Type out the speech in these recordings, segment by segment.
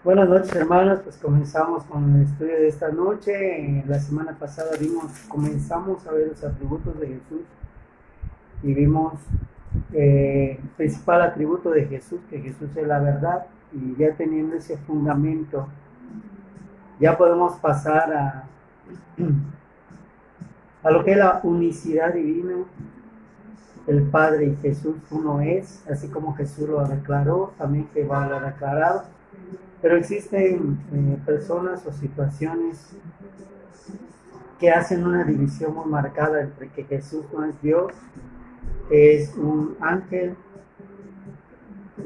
Buenas noches, hermanos. Pues comenzamos con el estudio de esta noche. La semana pasada comenzamos a ver los atributos de Jesús y vimos el principal atributo de Jesús, que Jesús es la verdad, y ya teniendo ese fundamento, ya podemos pasar a lo que es la unicidad divina. El Padre y Jesús uno es, así como Jesús lo declaró, también Jehová lo ha declarado. Pero existen personas o situaciones que hacen una división muy marcada entre que Jesús no es Dios, es un ángel.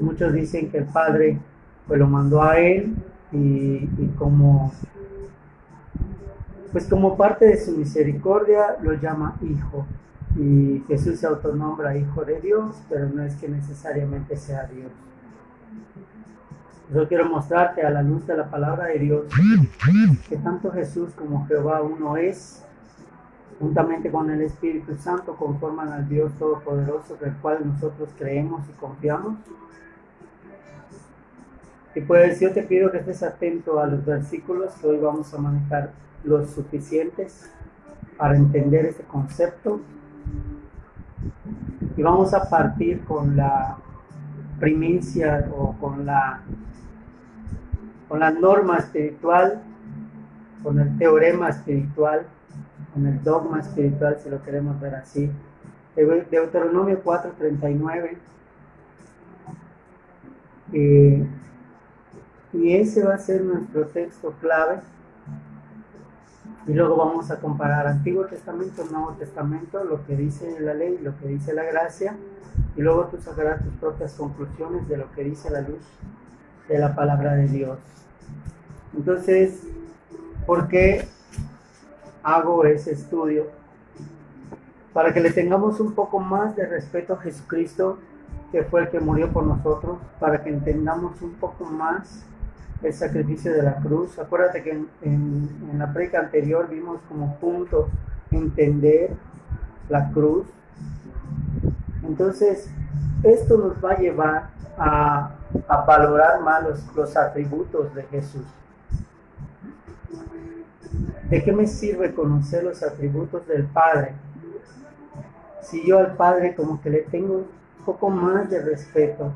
Muchos dicen que el Padre pues lo mandó a él y como parte de su misericordia lo llama hijo, y Jesús se autonombra hijo de Dios, pero no es que necesariamente sea Dios. Yo quiero mostrarte a la luz de la palabra de Dios que tanto Jesús como Jehová uno es, juntamente con el Espíritu Santo, conforman al Dios Todopoderoso, del cual nosotros creemos y confiamos. Y pues yo te pido que estés atento a los versículos que hoy vamos a manejar, los suficientes para entender este concepto. Y vamos a partir con la primicia o con la norma espiritual, con el teorema espiritual, con el dogma espiritual, si lo queremos ver así. Deuteronomio 4:39. Y ese va a ser nuestro texto clave. Y luego vamos a comparar Antiguo Testamento, Nuevo Testamento, lo que dice la ley, lo que dice la gracia, y luego tú sacarás tus propias conclusiones de lo que dice la luz de la palabra de Dios. Entonces, ¿por qué hago ese estudio? Para que le tengamos un poco más de respeto a Jesucristo, que fue el que murió por nosotros, para que entendamos un poco más el sacrificio de la cruz. Acuérdate que en la prédica anterior vimos como punto entender la cruz. Entonces, esto nos va a llevar a valorar más los atributos de Jesús. ¿De qué me sirve conocer los atributos del Padre si yo al Padre como que le tengo un poco más de respeto,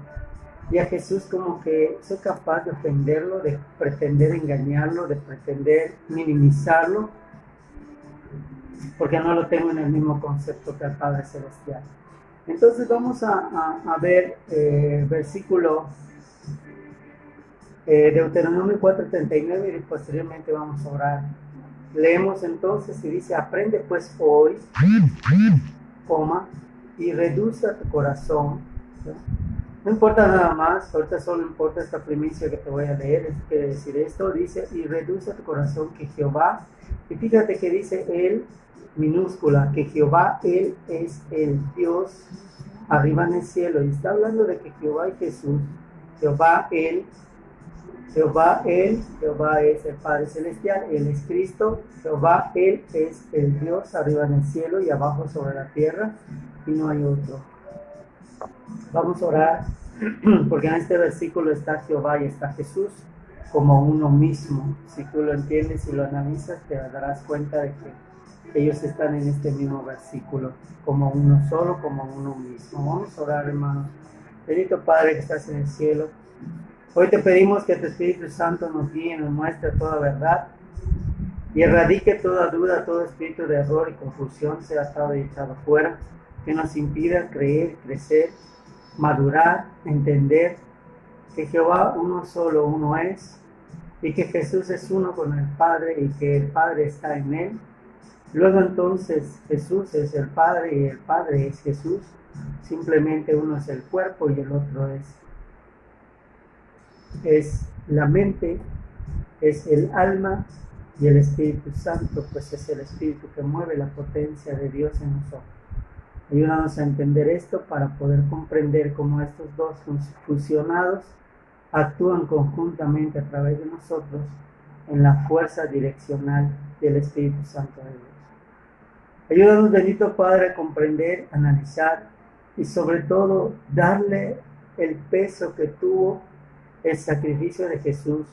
y a Jesús como que soy capaz de ofenderlo, de pretender engañarlo, de pretender minimizarlo, porque no lo tengo en el mismo concepto que al Padre Celestial? Entonces vamos a ver versículo Deuteronomio 4:39, y posteriormente vamos a orar. Leemos entonces y dice: aprende pues hoy, y reduce a tu corazón. No importa nada más, ahorita solo importa esta primicia que te voy a leer, es que decir esto, dice: y reduce a tu corazón que Jehová, y fíjate que dice Él, minúscula, que Jehová, Él es el Dios arriba en el cielo, y está hablando de que Jehová y Jesús, Jehová es el Padre Celestial, Él es Cristo, Jehová, Él es el Dios arriba en el cielo y abajo sobre la tierra, y no hay otro. Vamos a orar, porque en este versículo está Jehová y está Jesús como uno mismo. Si tú lo entiendes y lo analizas, te darás cuenta de que ellos están en este mismo versículo, como uno solo, como uno mismo. Vamos a orar, hermanos. Bendito Padre que estás en el cielo, hoy te pedimos que tu Espíritu Santo nos guíe, nos muestre toda verdad y erradique toda duda, todo espíritu de error y confusión sea atado y echado fuera, que nos impida creer, crecer, madurar, entender que Jehová uno solo, uno es, y que Jesús es uno con el Padre y que el Padre está en él. Luego entonces Jesús es el Padre y el Padre es Jesús. Simplemente uno es el cuerpo y el otro es la mente, es el alma, y el Espíritu Santo pues es el Espíritu que mueve la potencia de Dios en nosotros. Ayúdanos a entender esto para poder comprender cómo estos dos fusionados actúan conjuntamente a través de nosotros en la fuerza direccional del Espíritu Santo de Dios. Ayúdanos, bendito Padre, a comprender, analizar y sobre todo darle el peso que tuvo el sacrificio de Jesús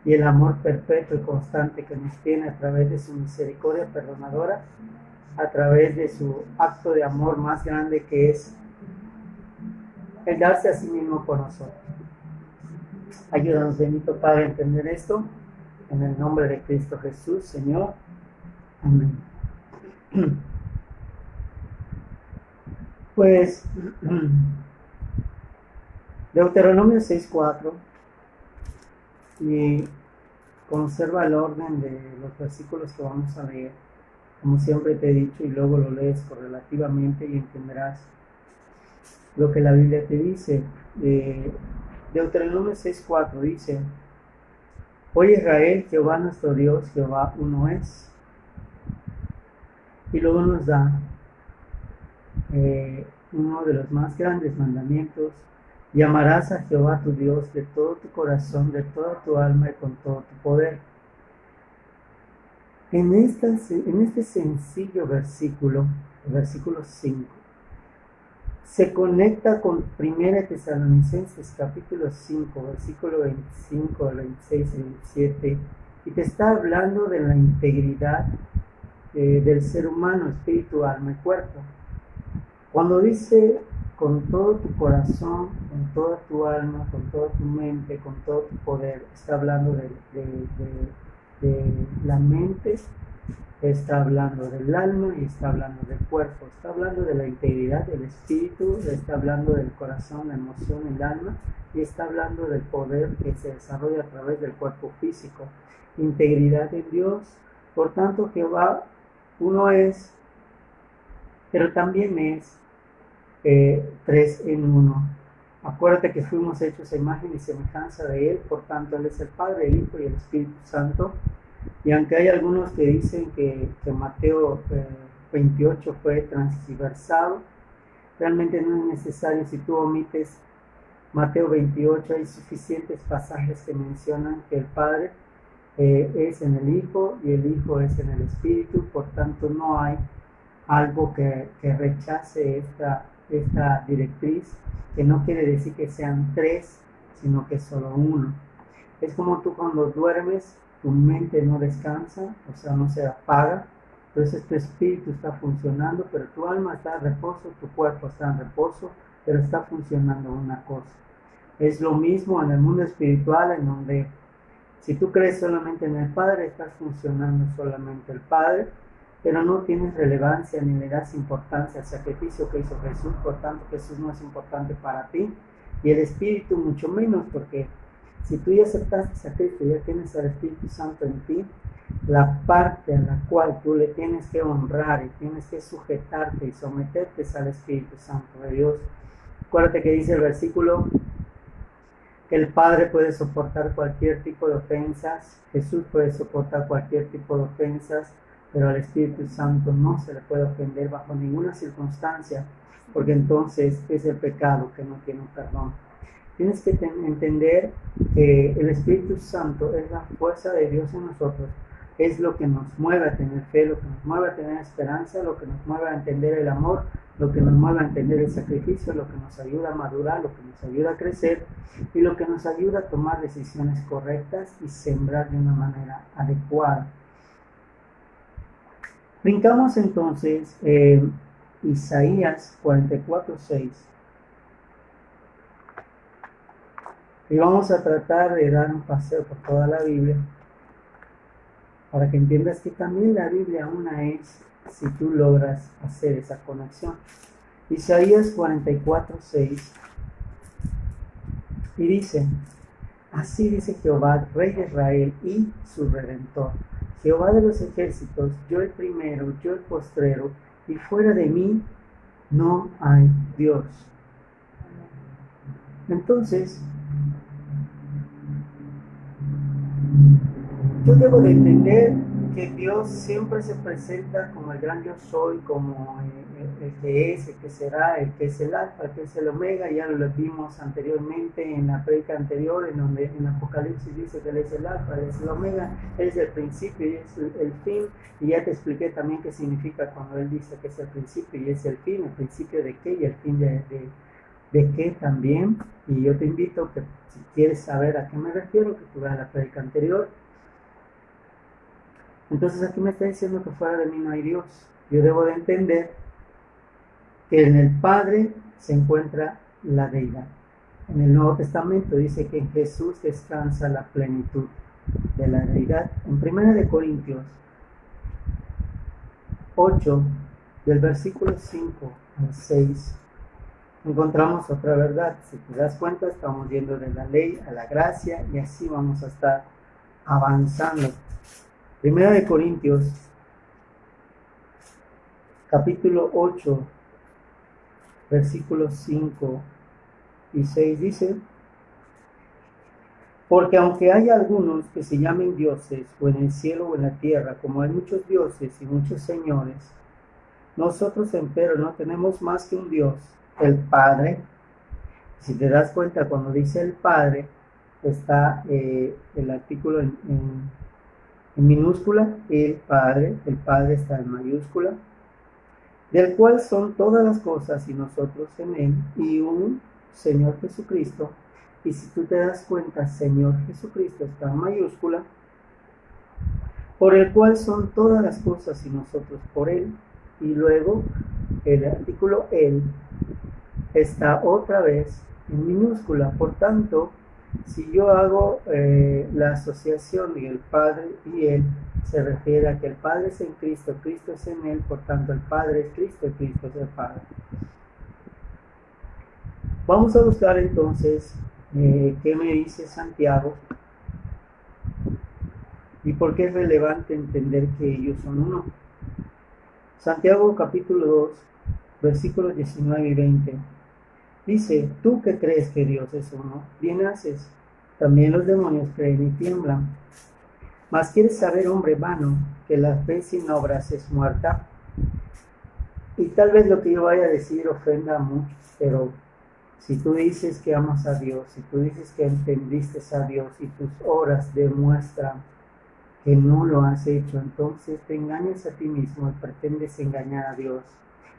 y el amor perpetuo y constante que nos tiene a través de su misericordia perdonadora, a través de su acto de amor más grande, que es el darse a sí mismo por nosotros. Ayúdanos, bendito Padre, a entender esto, en el nombre de Cristo Jesús, Señor. Amén. Pues, Deuteronomio 6:4, y conserva el orden de los versículos que vamos a leer, como siempre te he dicho, y luego lo lees correlativamente y entenderás lo que la Biblia te dice. Deuteronomio 6:4 dice: Oye Israel, Jehová nuestro Dios, Jehová uno es. Y luego nos da uno de los más grandes mandamientos: y amarás a Jehová tu Dios de todo tu corazón, de toda tu alma y con todo tu poder. En este sencillo versículo, el versículo 5, se conecta con 1 Tesalonicenses capítulo 5, versículo 25, 26 y 27, y te está hablando de la integridad del ser humano, espíritu, alma y cuerpo. Cuando dice con todo tu corazón, con toda tu alma, con toda tu mente, con todo tu poder, está hablando de la mente, está hablando del alma y está hablando del cuerpo, está hablando de la integridad del espíritu, está hablando del corazón, la emoción, el alma, y está hablando del poder que se desarrolla a través del cuerpo físico. Integridad en Dios. Por tanto, Jehová uno es, pero también es 3 en 1. Acuérdate que fuimos hechos a imagen y semejanza de Él, por tanto Él es el Padre, el Hijo y el Espíritu Santo. Y aunque hay algunos que dicen que Mateo 28 fue transgiversado, realmente no es necesario. Si tú omites Mateo 28, hay suficientes pasajes que mencionan que el Padre es en el Hijo y el Hijo es en el Espíritu. Por tanto, no hay algo que rechace esta directriz, que no quiere decir que sean 3, sino que solo uno. Es como tú cuando duermes, tu mente no descansa, o sea, no se apaga, entonces tu espíritu está funcionando, pero tu alma está en reposo, tu cuerpo está en reposo, pero está funcionando una cosa. Es lo mismo en el mundo espiritual, en donde si tú crees solamente en el Padre, estás funcionando solamente el Padre, pero no tienes relevancia ni le das importancia al sacrificio que hizo Jesús. Por tanto, Jesús no es importante para ti, y el Espíritu mucho menos, porque si tú ya aceptaste a Cristo, ya tienes al Espíritu Santo en ti, la parte a la cual tú le tienes que honrar y tienes que sujetarte y someterte es al Espíritu Santo de Dios. Acuérdate que dice el versículo que el Padre puede soportar cualquier tipo de ofensas, Jesús puede soportar cualquier tipo de ofensas, pero al Espíritu Santo no se le puede ofender bajo ninguna circunstancia, porque entonces es el pecado que no tiene perdón. Tienes que entender que el Espíritu Santo es la fuerza de Dios en nosotros, es lo que nos mueve a tener fe, lo que nos mueve a tener esperanza, lo que nos mueve a entender el amor, lo que nos mueve a entender el sacrificio, lo que nos ayuda a madurar, lo que nos ayuda a crecer y lo que nos ayuda a tomar decisiones correctas y sembrar de una manera adecuada. Brincamos entonces Isaías 44:6. Y vamos a tratar de dar un paseo por toda la Biblia para que entiendas que también la Biblia una es si tú logras hacer esa conexión. Isaías 44:6 y dice: así dice Jehová, Rey de Israel y su Redentor, Jehová de los ejércitos, yo el primero, yo el postrero, y fuera de mí no hay Dios. Entonces, yo debo de entender que Dios siempre se presenta como el gran yo soy, como el que es, el que será, el que es el alfa, el que es el omega. Ya lo vimos anteriormente en la prédica anterior, en donde en Apocalipsis dice que Él es el alfa, Él es el omega, Él es el principio y es el fin. Y ya te expliqué también qué significa cuando Él dice que es el principio y es el fin. ¿El principio de qué? Y el fin de de qué también, y yo te invito que si quieres saber a qué me refiero, que tú veas la prédica anterior. Entonces aquí me está diciendo que fuera de mí no hay Dios. Yo debo de entender que en el Padre se encuentra la deidad. En el Nuevo Testamento dice que en Jesús descansa la plenitud de la deidad. En 1 Corintios 8, del versículo 5 al 6, encontramos otra verdad. Si te das cuenta, estamos yendo de la ley a la gracia y así vamos a estar avanzando. 1 Corintios capítulo 8, versículos 5 y 6 dice: porque aunque haya algunos que se llamen dioses, o en el cielo o en la tierra, como hay muchos dioses y muchos señores, nosotros empero no tenemos más que un Dios, el Padre. Si te das cuenta, cuando dice el Padre, está el artículo en minúscula, el Padre está en mayúscula, del cual son todas las cosas y nosotros en él, y un Señor Jesucristo. Y si tú te das cuenta, Señor Jesucristo está en mayúscula, por el cual son todas las cosas y nosotros por él. Y luego el artículo él está otra vez en minúscula. Por tanto, si yo hago la asociación de el Padre y él, se refiere a que el Padre es en Cristo, Cristo es en él, por tanto el Padre es Cristo y Cristo es el Padre. Vamos a buscar entonces qué me dice Santiago y por qué es relevante entender que ellos son uno. Santiago capítulo 2, versículos 19 y 20. Dice: tú que crees que Dios es uno, bien haces. También los demonios creen y tiemblan. Mas quieres saber, hombre vano, que la fe sin obras es muerta. Y tal vez lo que yo vaya a decir ofenda a muchos, pero si tú dices que amas a Dios, si tú dices que entendiste a Dios y tus obras demuestran que no lo has hecho, entonces te engañas a ti mismo y pretendes engañar a Dios.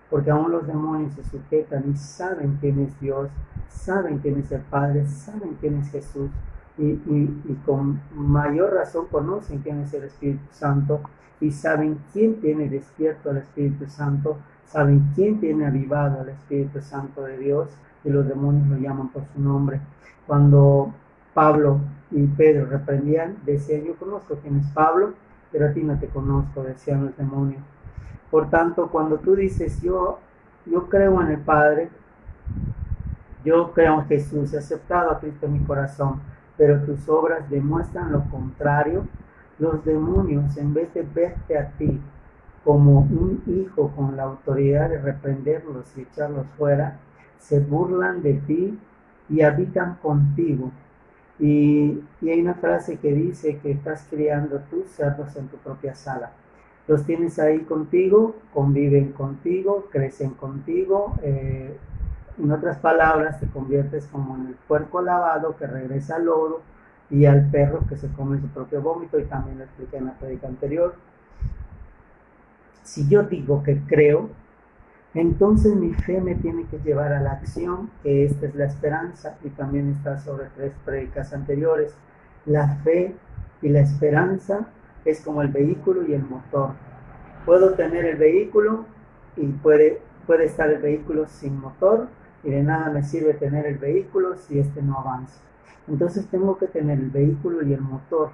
Porque aún los demonios se sujetan y saben quién es Dios, saben quién es el Padre, saben quién es Jesús, y con mayor razón conocen quién es el Espíritu Santo, y saben quién tiene despierto al Espíritu Santo, saben quién tiene avivado al Espíritu Santo de Dios, y los demonios lo llaman por su nombre. Cuando Pablo y Pedro reprendían, decían: yo conozco quién es Pablo, pero a ti no te conozco, decían los demonios. Por tanto, cuando tú dices yo creo en el Padre, yo creo en Jesús, he aceptado a Cristo en mi corazón, pero tus obras demuestran lo contrario, los demonios, en vez de verte a ti como un hijo con la autoridad de reprenderlos y echarlos fuera, se burlan de ti y habitan contigo. Y hay una frase que dice que estás criando tus cerdos en tu propia sala. Los tienes ahí contigo, conviven contigo, crecen contigo. En otras palabras, te conviertes como en el puerco lavado que regresa al lodo y al perro que se come su propio vómito, y también lo expliqué en la prédica anterior. Si yo digo que creo, entonces mi fe me tiene que llevar a la acción, que esta es la esperanza, y también está sobre 3 prédicas anteriores. La fe y la esperanza es como el vehículo y el motor. Puedo tener el vehículo y puede estar el vehículo sin motor, y de nada me sirve tener el vehículo si este no avanza. Entonces tengo que tener el vehículo y el motor.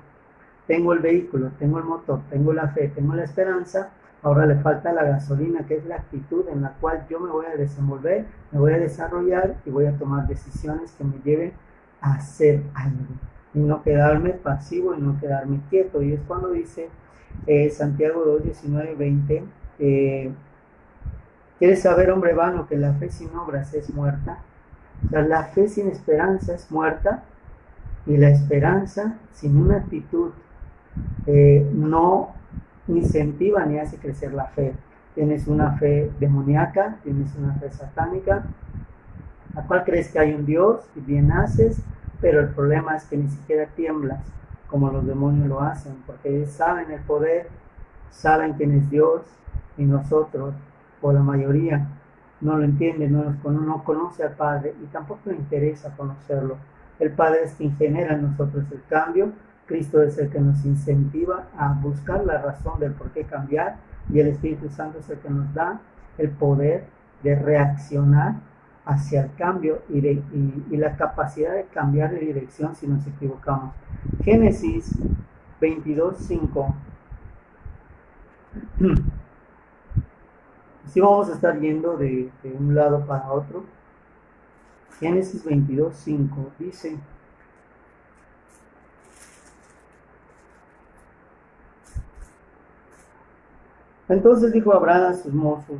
Tengo el vehículo, tengo el motor, tengo la fe, tengo la esperanza. Ahora le falta la gasolina, que es la actitud en la cual yo me voy a desenvolver, me voy a desarrollar y voy a tomar decisiones que me lleven a hacer algo. Y no quedarme pasivo y no quedarme quieto. Y es cuando dice Santiago 2, 19 y 20, ¿quieres saber, hombre vano, que la fe sin obras es muerta? O sea, la fe sin esperanza es muerta, y la esperanza sin una actitud no incentiva ni hace crecer la fe. Tienes una fe demoníaca, tienes una fe satánica, la cual crees que hay un Dios y bien haces, pero el problema es que ni siquiera tiemblas como los demonios lo hacen, porque ellos saben el poder, saben quién es Dios, y nosotros, o la mayoría, no lo entiende, no conoce al Padre y tampoco le interesa conocerlo. El Padre es quien genera en nosotros el cambio, Cristo es el que nos incentiva a buscar la razón del por qué cambiar y el Espíritu Santo es el que nos da el poder de reaccionar hacia el cambio y la capacidad de cambiar de dirección si nos equivocamos. Génesis 22:5. Así vamos a estar yendo de un lado para otro. Génesis 22:5 dice: entonces dijo Abraham a sus mozos: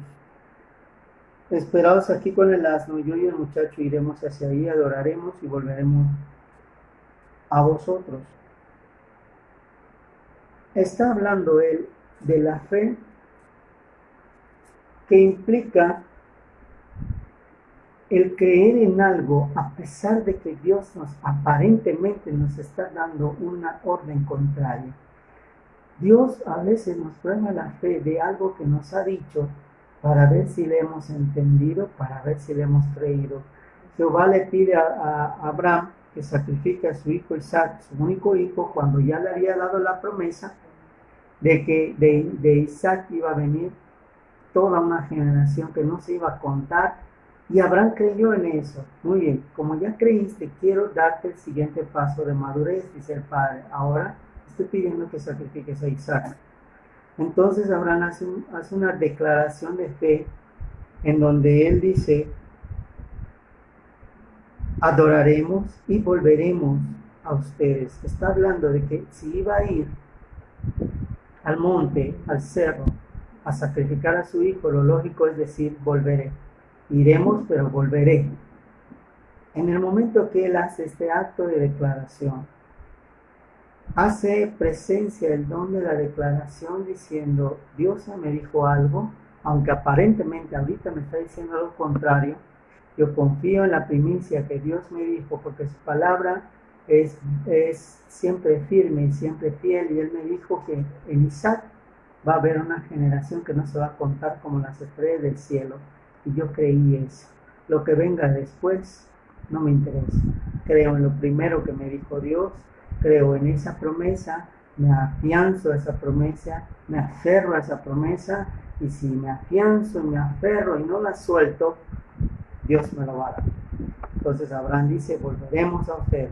esperaos aquí con el asno, yo y el muchacho iremos hacia ahí, adoraremos y volveremos a vosotros. Está hablando él de la fe que implica el creer en algo a pesar de que Dios aparentemente nos está dando una orden contraria. Dios a veces nos prueba la fe de algo que nos ha dicho para ver si le hemos entendido, para ver si le hemos creído. Jehová le pide a Abraham que sacrifique a su hijo Isaac, su único hijo, cuando ya le había dado la promesa de que de Isaac iba a venir toda una generación que no se iba a contar, y Abraham creyó en eso. Muy bien, como ya creíste, quiero darte el siguiente paso de madurez, dice el padre. Ahora estoy pidiendo que sacrifiques a Isaac. Entonces Abraham hace una declaración de fe en donde él dice: adoraremos y volveremos a ustedes. Está hablando de que si iba a ir al monte, al cerro, a sacrificar a su hijo, lo lógico es decir: volveré. Iremos, pero volveré. En el momento que él hace este acto de declaración, hace presencia el don de la declaración diciendo: Dios me dijo algo, aunque aparentemente ahorita me está diciendo lo contrario. Yo confío en la primicia que Dios me dijo, porque su palabra es siempre firme y siempre fiel, y él me dijo que en Isaac va a haber una generación que no se va a contar como las estrellas del cielo, y yo creí eso. Lo que venga después no me interesa. Creo en lo primero que me dijo Dios, creo en esa promesa, me afianzo a esa promesa, me aferro a esa promesa, y si me afianzo y me aferro y no la suelto, Dios me lo va a dar. Entonces Abraham dice: volveremos a ustedes.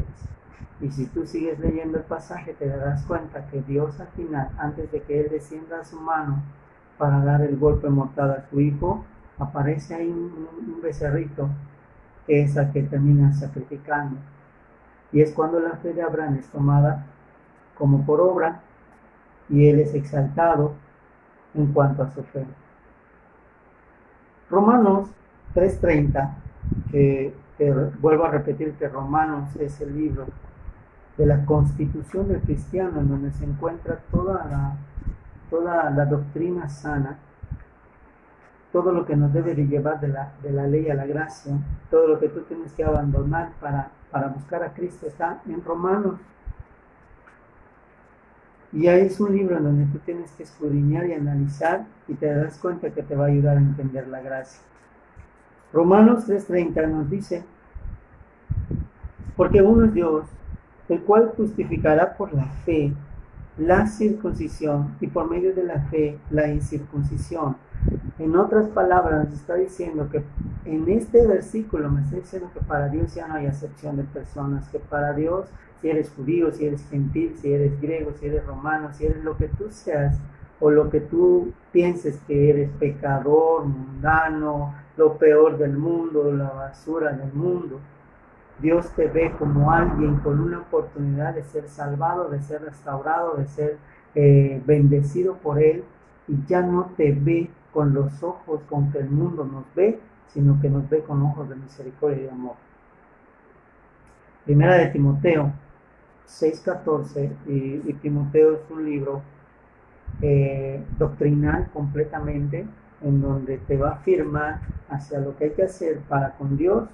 Y si tú sigues leyendo el pasaje, te darás cuenta que Dios al final, antes de que él descienda a su mano para dar el golpe mortal a su hijo, aparece ahí un becerrito, que es al que termina sacrificando. Y es cuando la fe de Abraham es tomada como por obra, y él es exaltado en cuanto a su fe. Romanos 3:30, que vuelvo a repetir que Romanos es el libro de la constitución del cristiano, en donde se encuentra toda la doctrina sana, todo lo que nos debe de llevar de la ley a la gracia, todo lo que tú tienes que abandonar para buscar a Cristo, está en Romanos. Y ahí es un libro en donde tú tienes que escudriñar y analizar, y te das cuenta que te va a ayudar a entender la gracia. Romanos 3:30 nos dice: porque uno es Dios, el cual justificará por la fe la circuncisión y por medio de la fe la incircuncisión. En otras palabras, nos está diciendo que en este versículo me está diciendo que para Dios ya no hay acepción de personas, que para Dios, si eres judío, si eres gentil, si eres griego, si eres romano, si eres lo que tú seas, o lo que tú pienses que eres, pecador, mundano, lo peor del mundo, la basura del mundo, Dios te ve como alguien con una oportunidad de ser salvado, de ser restaurado, de ser bendecido por Él, y ya no te ve con los ojos con que el mundo nos ve, sino que nos ve con ojos de misericordia y de amor. Primera de Timoteo 6:14, y Timoteo es un libro doctrinal completamente, en donde te va a afirmar hacia lo que hay que hacer para con Dios.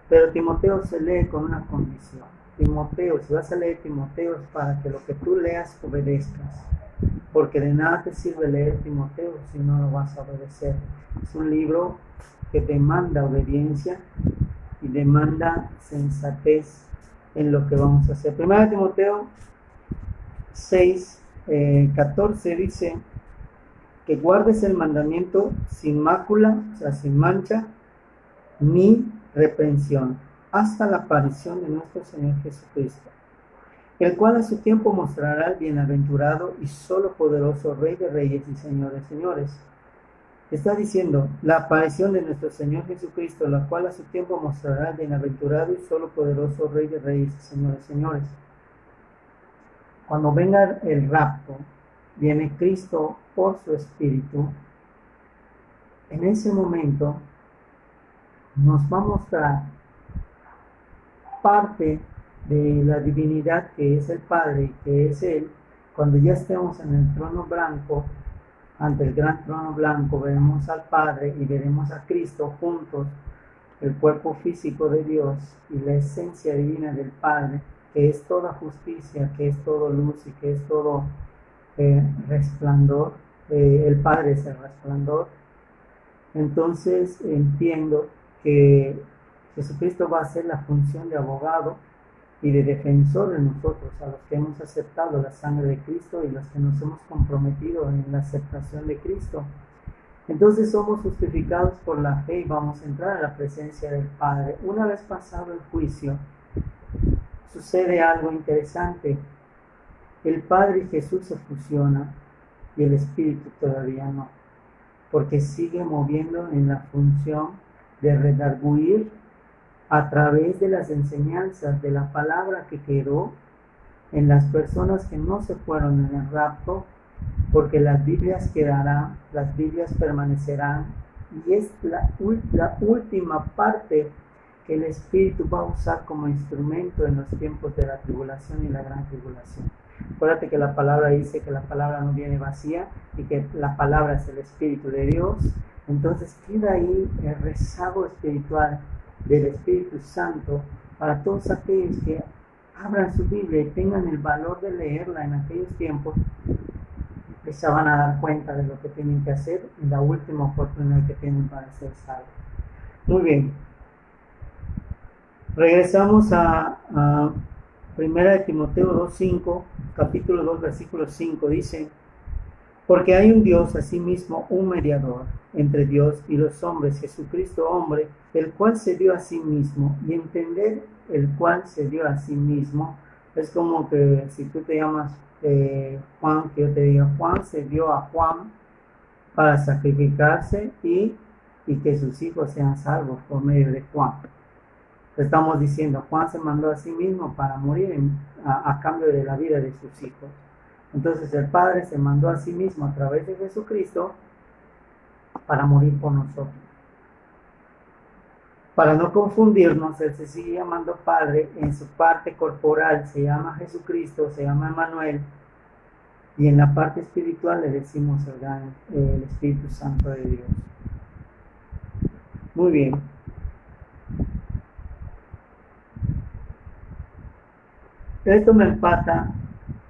Pero Timoteo se lee con una condición. Timoteo, si vas a leer Timoteo, es para que lo que tú leas obedezcas. porque de nada te sirve leer Timoteo si no lo vas a obedecer. Es un libro que demanda obediencia y demanda sensatez en lo que vamos a hacer. Primera de Timoteo 6, 14 dice que guardes el mandamiento sin mácula, o sea, sin mancha, ni reprensión, hasta la aparición de nuestro Señor Jesucristo, el cual a su tiempo mostrará el bienaventurado y solo poderoso Rey de Reyes y Señor de Señores. Está diciendo la aparición de nuestro Señor Jesucristo, la cual a su tiempo mostrará el bienaventurado y solo poderoso Rey de Reyes y Señor de Señores. Cuando venga el rapto, viene Cristo por su Espíritu. En ese momento nos va a mostrar parte de la divinidad que es el Padre y que es Él. Cuando ya estemos en el trono blanco, ante el gran trono blanco, veremos al Padre y veremos a Cristo juntos, el cuerpo físico de Dios y la esencia divina del Padre, que es toda justicia, que es todo luz y que es todo resplandor. El Padre es el resplandor. Entonces entiendo que Jesucristo va a hacer la función de abogado y de defensor de nosotros, a los que hemos aceptado la sangre de Cristo y los que nos hemos comprometido en la aceptación de Cristo. Entonces somos justificados por la fe y vamos a entrar a la presencia del Padre. Una vez pasado el juicio, sucede algo interesante. El Padre y Jesús se fusionan y el Espíritu todavía no, porque sigue moviendo en la función de redarguir a través de las enseñanzas de la palabra que quedó en las personas que no se fueron en el rapto, porque las Biblias quedarán, las Biblias permanecerán, y es la última parte que el Espíritu va a usar como instrumento en los tiempos de la tribulación y la gran tribulación. Acuérdate que la palabra dice que la palabra no viene vacía y que la palabra es el Espíritu de Dios. Entonces queda ahí el rezago espiritual del Espíritu Santo para todos aquellos que abran su Biblia y tengan el valor de leerla en aquellos tiempos, que se van a dar cuenta de lo que tienen que hacer en la última oportunidad que tienen para ser salvos. Muy bien. Regresamos a 1 de Timoteo 2:5, capítulo 2, versículo 5, dice: porque hay un Dios, asimismo un mediador entre Dios y los hombres, Jesucristo hombre, el cual se dio a sí mismo. Y entender el cual se dio a sí mismo es como que si tú te llamas Juan, que yo te diga, Juan se dio a Juan para sacrificarse y que sus hijos sean salvos por medio de Juan. Estamos diciendo, Juan se mandó a sí mismo para morir a cambio de la vida de sus hijos. Entonces el Padre se mandó a sí mismo a través de Jesucristo para morir por nosotros. Para no confundirnos, Él se sigue llamando Padre. En su parte corporal se llama Jesucristo, se llama Emmanuel, y en la parte espiritual le decimos el Espíritu Santo de Dios. Muy bien. Esto me empata,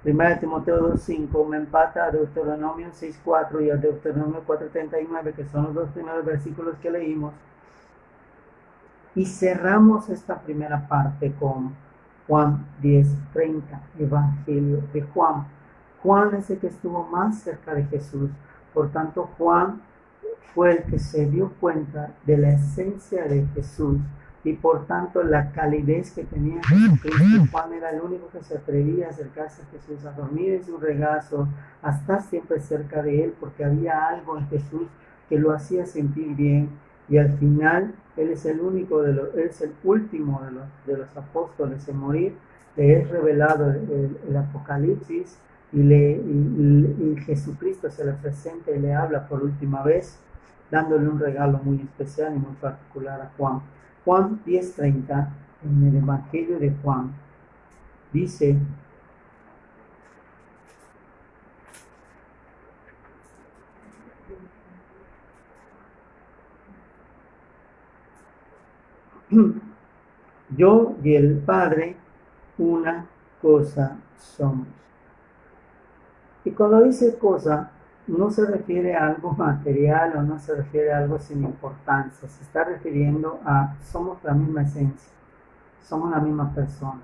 1 Timoteo 2:5, me empata a Deuteronomio 6:4 y a Deuteronomio 4:39, que son los dos primeros versículos que leímos. Y cerramos esta primera parte con Juan 10:30, Evangelio de Juan. Juan es el que estuvo más cerca de Jesús, por tanto Juan fue el que se dio cuenta de la esencia de Jesús y por tanto la calidez que tenía Jesucristo. Juan era el único que se atrevía a acercarse a Jesús, a dormir en su regazo, a estar siempre cerca de él, porque había algo en Jesús que lo hacía sentir bien. Y al final él es el único él es el último de los apóstoles en morir. Le es revelado el Apocalipsis y Jesucristo se le presenta y le habla por última vez, dándole un regalo muy especial y muy particular a Juan. Juan 10:30, en el Evangelio de Juan, dice: yo y el Padre una cosa somos. Y cuando dice cosa, no se refiere a algo material o no se refiere a algo sin importancia, se está refiriendo a somos la misma esencia, somos la misma persona.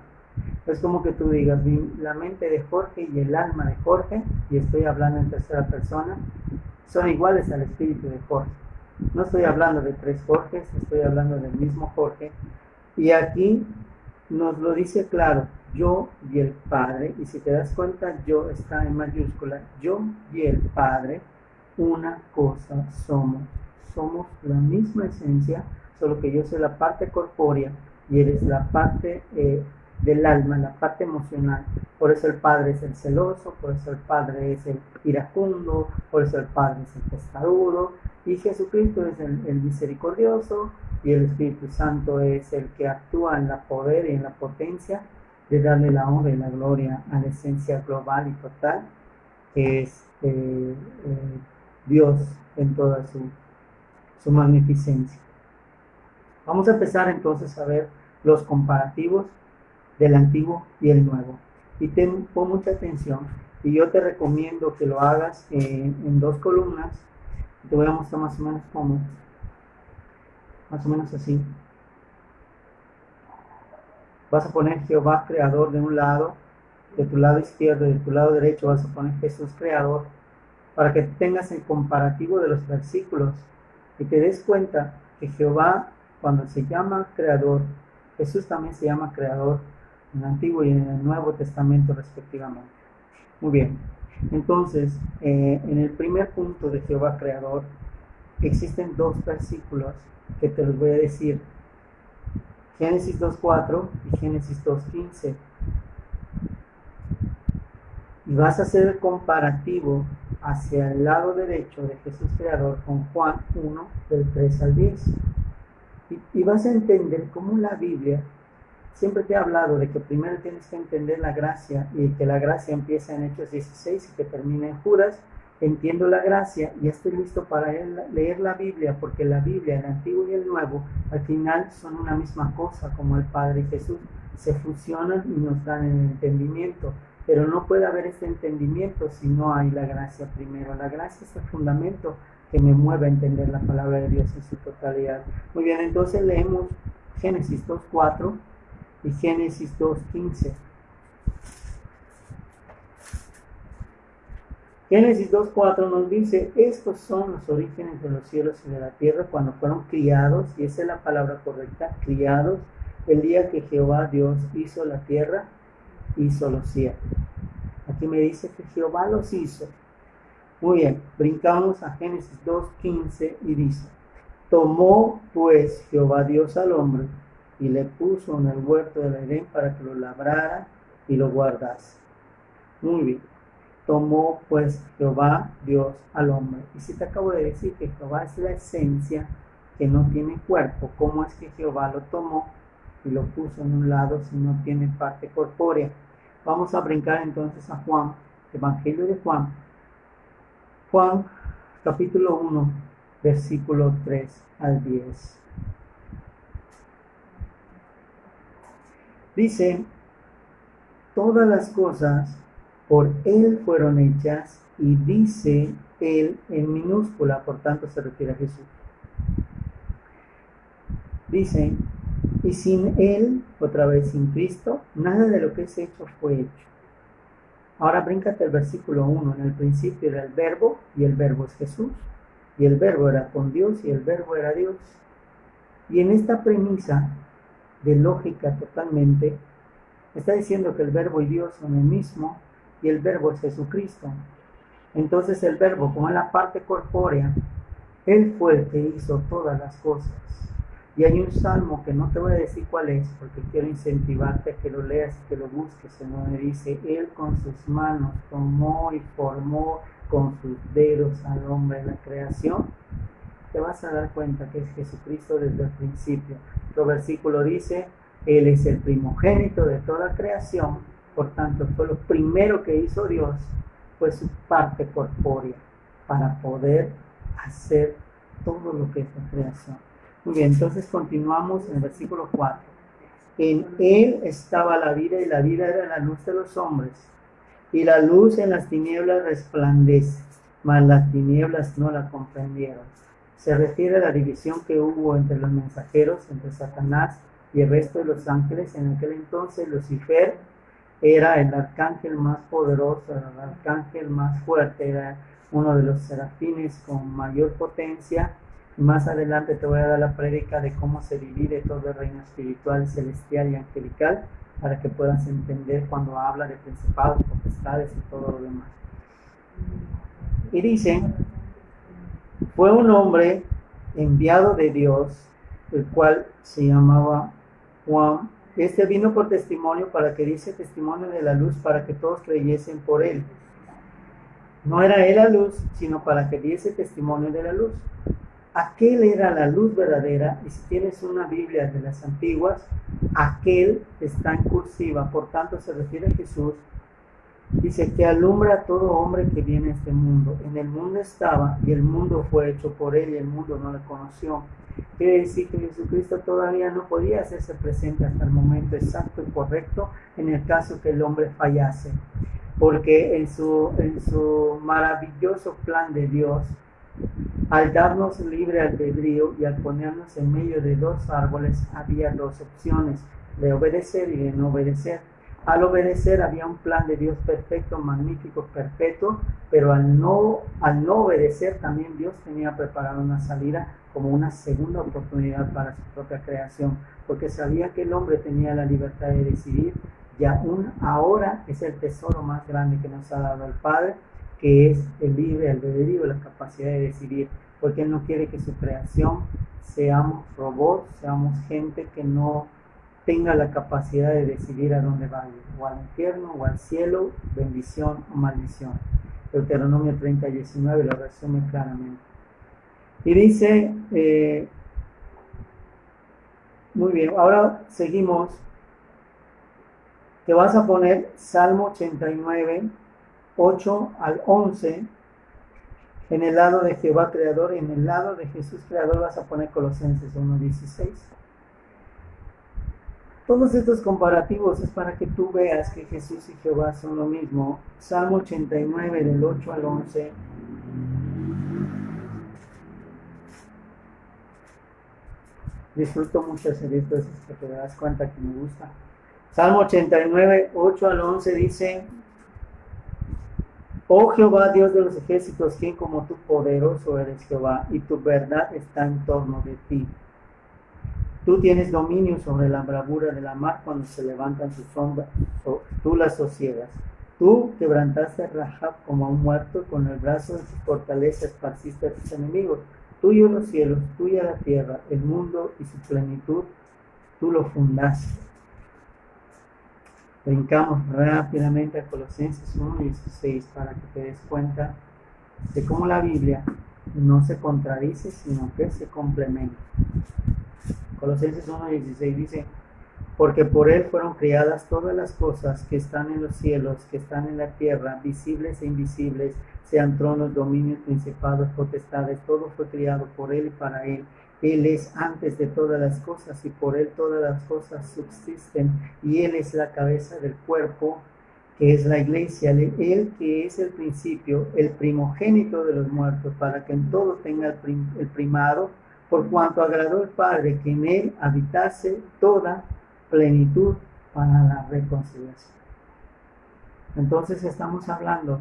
Es como que tú digas, la mente de Jorge y el alma de Jorge, y estoy hablando en tercera persona, son iguales al espíritu de Jorge. No estoy hablando de tres Jorges, estoy hablando del mismo Jorge. Y aquí nos lo dice claro, yo y el Padre, y si te das cuenta, yo está en mayúscula, yo y el Padre, una cosa somos. Somos la misma esencia, solo que yo soy la parte corpórea y eres la parte del alma, la parte emocional. Por eso el Padre es el celoso, por eso el Padre es el iracundo, por eso el Padre es el testarudo, y Jesucristo es el misericordioso, y el Espíritu Santo es el que actúa en la poder y en la potencia de darle la honra y la gloria a la esencia global y total, que es Dios en toda su magnificencia. Vamos a empezar entonces a ver los comparativos del Antiguo y el Nuevo. Y pon mucha atención, y yo te recomiendo que lo hagas en 2 columnas. Te voy a mostrar más o menos cómo. Más o menos así. Vas a poner Jehová creador de un lado, de tu lado izquierdo y de tu lado derecho vas a poner Jesús creador, para que tengas el comparativo de los versículos y te des cuenta que Jehová, cuando se llama creador, Jesús también se llama creador en el Antiguo y en el Nuevo Testamento respectivamente. Muy bien, entonces en el primer punto de Jehová creador existen 2 versículos que te los voy a decir: Génesis 2.4 y Génesis 2.15. Y vas a hacer el comparativo hacia el lado derecho de Jesús creador con Juan 1 del 3 al 10. Y vas a entender cómo la Biblia siempre te ha hablado de que primero tienes que entender la gracia, y que la gracia empieza en Hechos 16 y que termina en Judas. Entiendo la gracia y estoy listo para leer la Biblia, porque la Biblia, el Antiguo y el Nuevo, al final son una misma cosa, como el Padre y Jesús se fusionan y nos dan el entendimiento. Pero no puede haber este entendimiento si no hay la gracia primero. La gracia es el fundamento que me mueve a entender la palabra de Dios en su totalidad. Muy bien, entonces leemos Génesis 2.4 y Génesis 2.15. Génesis 2.4 nos dice: estos son los orígenes de los cielos y de la tierra cuando fueron criados, y esa es la palabra correcta, criados, el día que Jehová Dios hizo la tierra, hizo los cielos. Aquí me dice que Jehová los hizo. Muy bien, brincamos a Génesis 2.15 y dice: tomó pues Jehová Dios al hombre y le puso en el huerto del Edén para que lo labrara y lo guardase. Muy bien. Tomó pues Jehová Dios al hombre. Y si te acabo de decir que Jehová es la esencia que no tiene cuerpo, ¿cómo es que Jehová lo tomó y lo puso en un lado si no tiene parte corpórea? Vamos a brincar entonces a Juan, Evangelio de Juan. Juan, capítulo 1, versículo 3 al 10. Dice: todas las cosas por Él fueron hechas, y dice Él en minúscula, por tanto se refiere a Jesús. Dice: y sin Él, otra vez sin Cristo, nada de lo que es hecho fue hecho. Ahora bríncate el versículo 1. En el principio era el Verbo, y el Verbo es Jesús, y el Verbo era con Dios, y el Verbo era Dios. Y en esta premisa de lógica totalmente, está diciendo que el Verbo y Dios son el mismo, y el Verbo es Jesucristo. Entonces el Verbo, como en la parte corpórea, Él fue el que hizo todas las cosas. Y hay un salmo que no te voy a decir cuál es, porque quiero incentivarte a que lo leas y que lo busques, en donde dice: Él con sus manos tomó y formó con sus dedos al hombre en la creación. Te vas a dar cuenta que es Jesucristo desde el principio. Otro versículo dice: Él es el primogénito de toda creación. Por tanto, fue lo primero que hizo Dios, fue su parte corpórea, para poder hacer todo lo que es la creación. Muy bien, entonces continuamos en el versículo 4. En Él estaba la vida, y la vida era la luz de los hombres. y la luz en las tinieblas resplandece, mas las tinieblas no la comprendieron. Se refiere a la división que hubo entre los mensajeros, entre Satanás y el resto de los ángeles. En aquel entonces Lucifer era el arcángel más poderoso, el arcángel más fuerte, era uno de los serafines con mayor potencia. Más adelante te voy a dar la prédica de cómo se divide todo el reino espiritual, celestial y angelical, para que puedas entender cuando habla de principados, potestades y todo lo demás. Y dice, fue un hombre enviado de Dios, el cual se llamaba Juan. Este vino por testimonio para que diese testimonio de la luz, para que todos creyesen por él. No era él la luz, sino para que diese testimonio de la luz. Aquel era la luz verdadera, y si tienes una Biblia de las antiguas, aquel está en cursiva, por tanto se refiere a Jesús. Dice que alumbra a todo hombre que viene a este mundo. En el mundo estaba, y el mundo fue hecho por él, y el mundo no le conoció. Quiere decir que Jesucristo todavía no podía hacerse presente hasta el momento exacto y correcto en el caso que el hombre fallase, porque en su maravilloso plan de Dios, al darnos libre albedrío y al ponernos en medio de dos árboles, había dos opciones, de obedecer y de no obedecer. Al obedecer había un plan de Dios perfecto, magnífico, perpetuo, pero al no obedecer también Dios tenía preparado una salida como una segunda oportunidad para su propia creación, porque sabía que el hombre tenía la libertad de decidir, y aún ahora es el tesoro más grande que nos ha dado el Padre, que es el libre albedrío, la capacidad de decidir, porque Él no quiere que su creación seamos robots, seamos gente que no tenga la capacidad de decidir a dónde vaya, o al infierno, o al cielo, bendición o maldición. Deuteronomio 30:19 lo resume claramente. Y dice, muy bien, ahora seguimos, te vas a poner Salmo 89, 8 al 11, en el lado de Jehová Creador, y en el lado de Jesús Creador vas a poner Colosenses 1:16. Todos estos comparativos es para que tú veas que Jesús y Jehová son lo mismo. Salmo 89 del 8 al 11. Disfruto mucho hacer esto, es que te das cuenta que me gusta. Salmo 89, 8 al 11 dice: Oh Jehová, Dios de los ejércitos, ¿quién como tú poderoso eres, Jehová? Y tu verdad está en torno de ti. Tú tienes dominio sobre la bravura de la mar cuando se levantan sus ondas, tú las sosiegas. Tú quebrantaste a Rahab como a un muerto, con el brazo de tu fortaleza esparciste a tus enemigos. Tuyo los cielos, tuya la tierra, el mundo y su plenitud, tú lo fundaste. Brincamos rápidamente a Colosenses 1:16 para que te des cuenta de cómo la Biblia no se contradice, sino que se complementa. Colosenses 1:16 dice: porque por él fueron creadas todas las cosas que están en los cielos, que están en la tierra, visibles e invisibles, sean tronos, dominios, principados, potestades, todo fue creado por él y para él. Él es antes de todas las cosas, y por él todas las cosas subsisten, y él es la cabeza del cuerpo, que es la iglesia, él que es el principio, el primogénito de los muertos, para que en todo tenga el primado, por cuanto agradó el Padre que en él habitase toda plenitud para la reconciliación. Entonces estamos hablando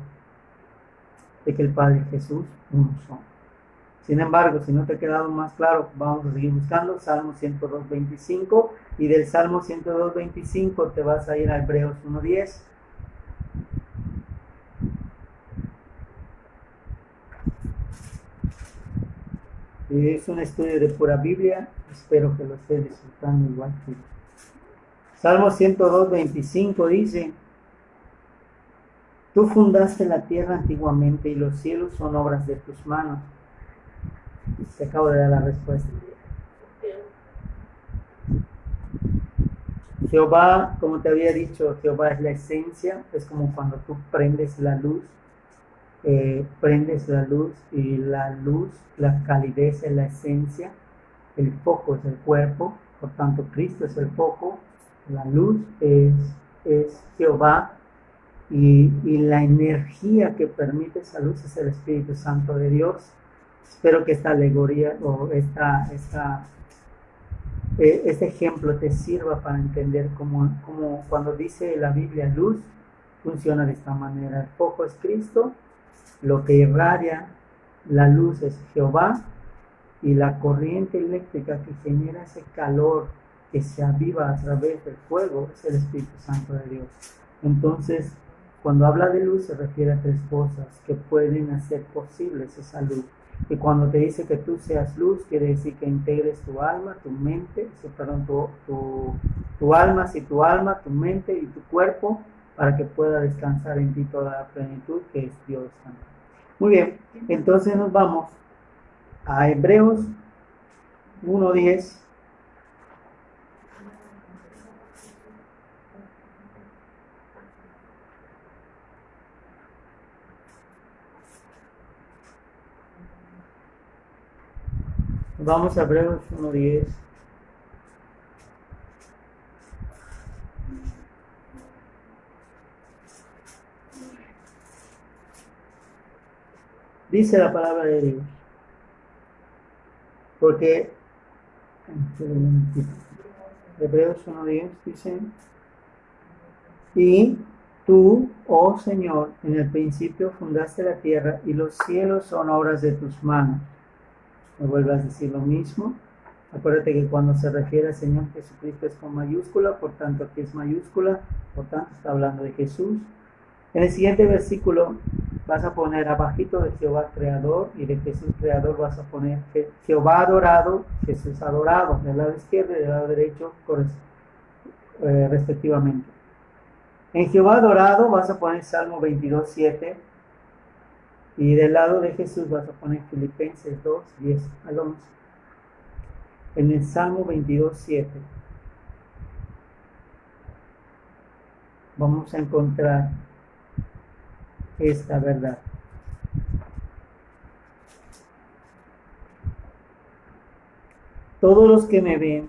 de que el Padre y Jesús uno son. Sin embargo, si no te ha quedado más claro, vamos a seguir buscando Salmo 102:25, y del Salmo 102:25 te vas a ir a Hebreos 1:10. Es un estudio de pura Biblia, espero que lo estés disfrutando igual que yo. Salmo 102:25 dice: Tú fundaste la tierra antiguamente, y los cielos son obras de tus manos. Te acabo de dar la respuesta. Jehová, como te había dicho, Jehová es la esencia, es como cuando tú prendes la luz, y la luz, la calidez es la esencia, el foco es el cuerpo, por tanto Cristo es el foco, la luz es Jehová, y la energía que permite esa luz es el Espíritu Santo de Dios. Espero que esta alegoría o este ejemplo te sirva para entender cómo cuando dice la Biblia luz, funciona de esta manera. El foco es Cristo, lo que irradia la luz es Jehová, y la corriente eléctrica que genera ese calor que se aviva a través del fuego es el Espíritu Santo de Dios. Entonces, cuando habla de luz se refiere a tres cosas que pueden hacer posibles esa luz. Y cuando te dice que tú seas luz, quiere decir que integres tu alma, tu mente, tu alma, tu mente y tu cuerpo para que pueda descansar en ti toda la plenitud que es Dios Santo. Muy bien, entonces nos vamos a Hebreos 1:10. Vamos a Hebreos 1:10. Dice la palabra de Dios. Porque Hebreos 1:10 dice: y tú, oh Señor, en el principio fundaste la tierra y los cielos son obras de tus manos. Me vuelvas a decir lo mismo. Acuérdate que cuando se refiere al Señor Jesucristo es con mayúscula, por tanto aquí es mayúscula, por tanto está hablando de Jesús. En el siguiente versículo vas a poner abajito de Jehová creador y de Jesús creador vas a poner Jehová adorado, Jesús adorado, del lado izquierdo y del lado derecho respectivamente. En Jehová adorado vas a poner Salmo 22:7 y del lado de Jesús vas a poner Filipenses 2:10 al 11. En el Salmo 22:7 vamos a encontrar esta verdad. Todos los que me ven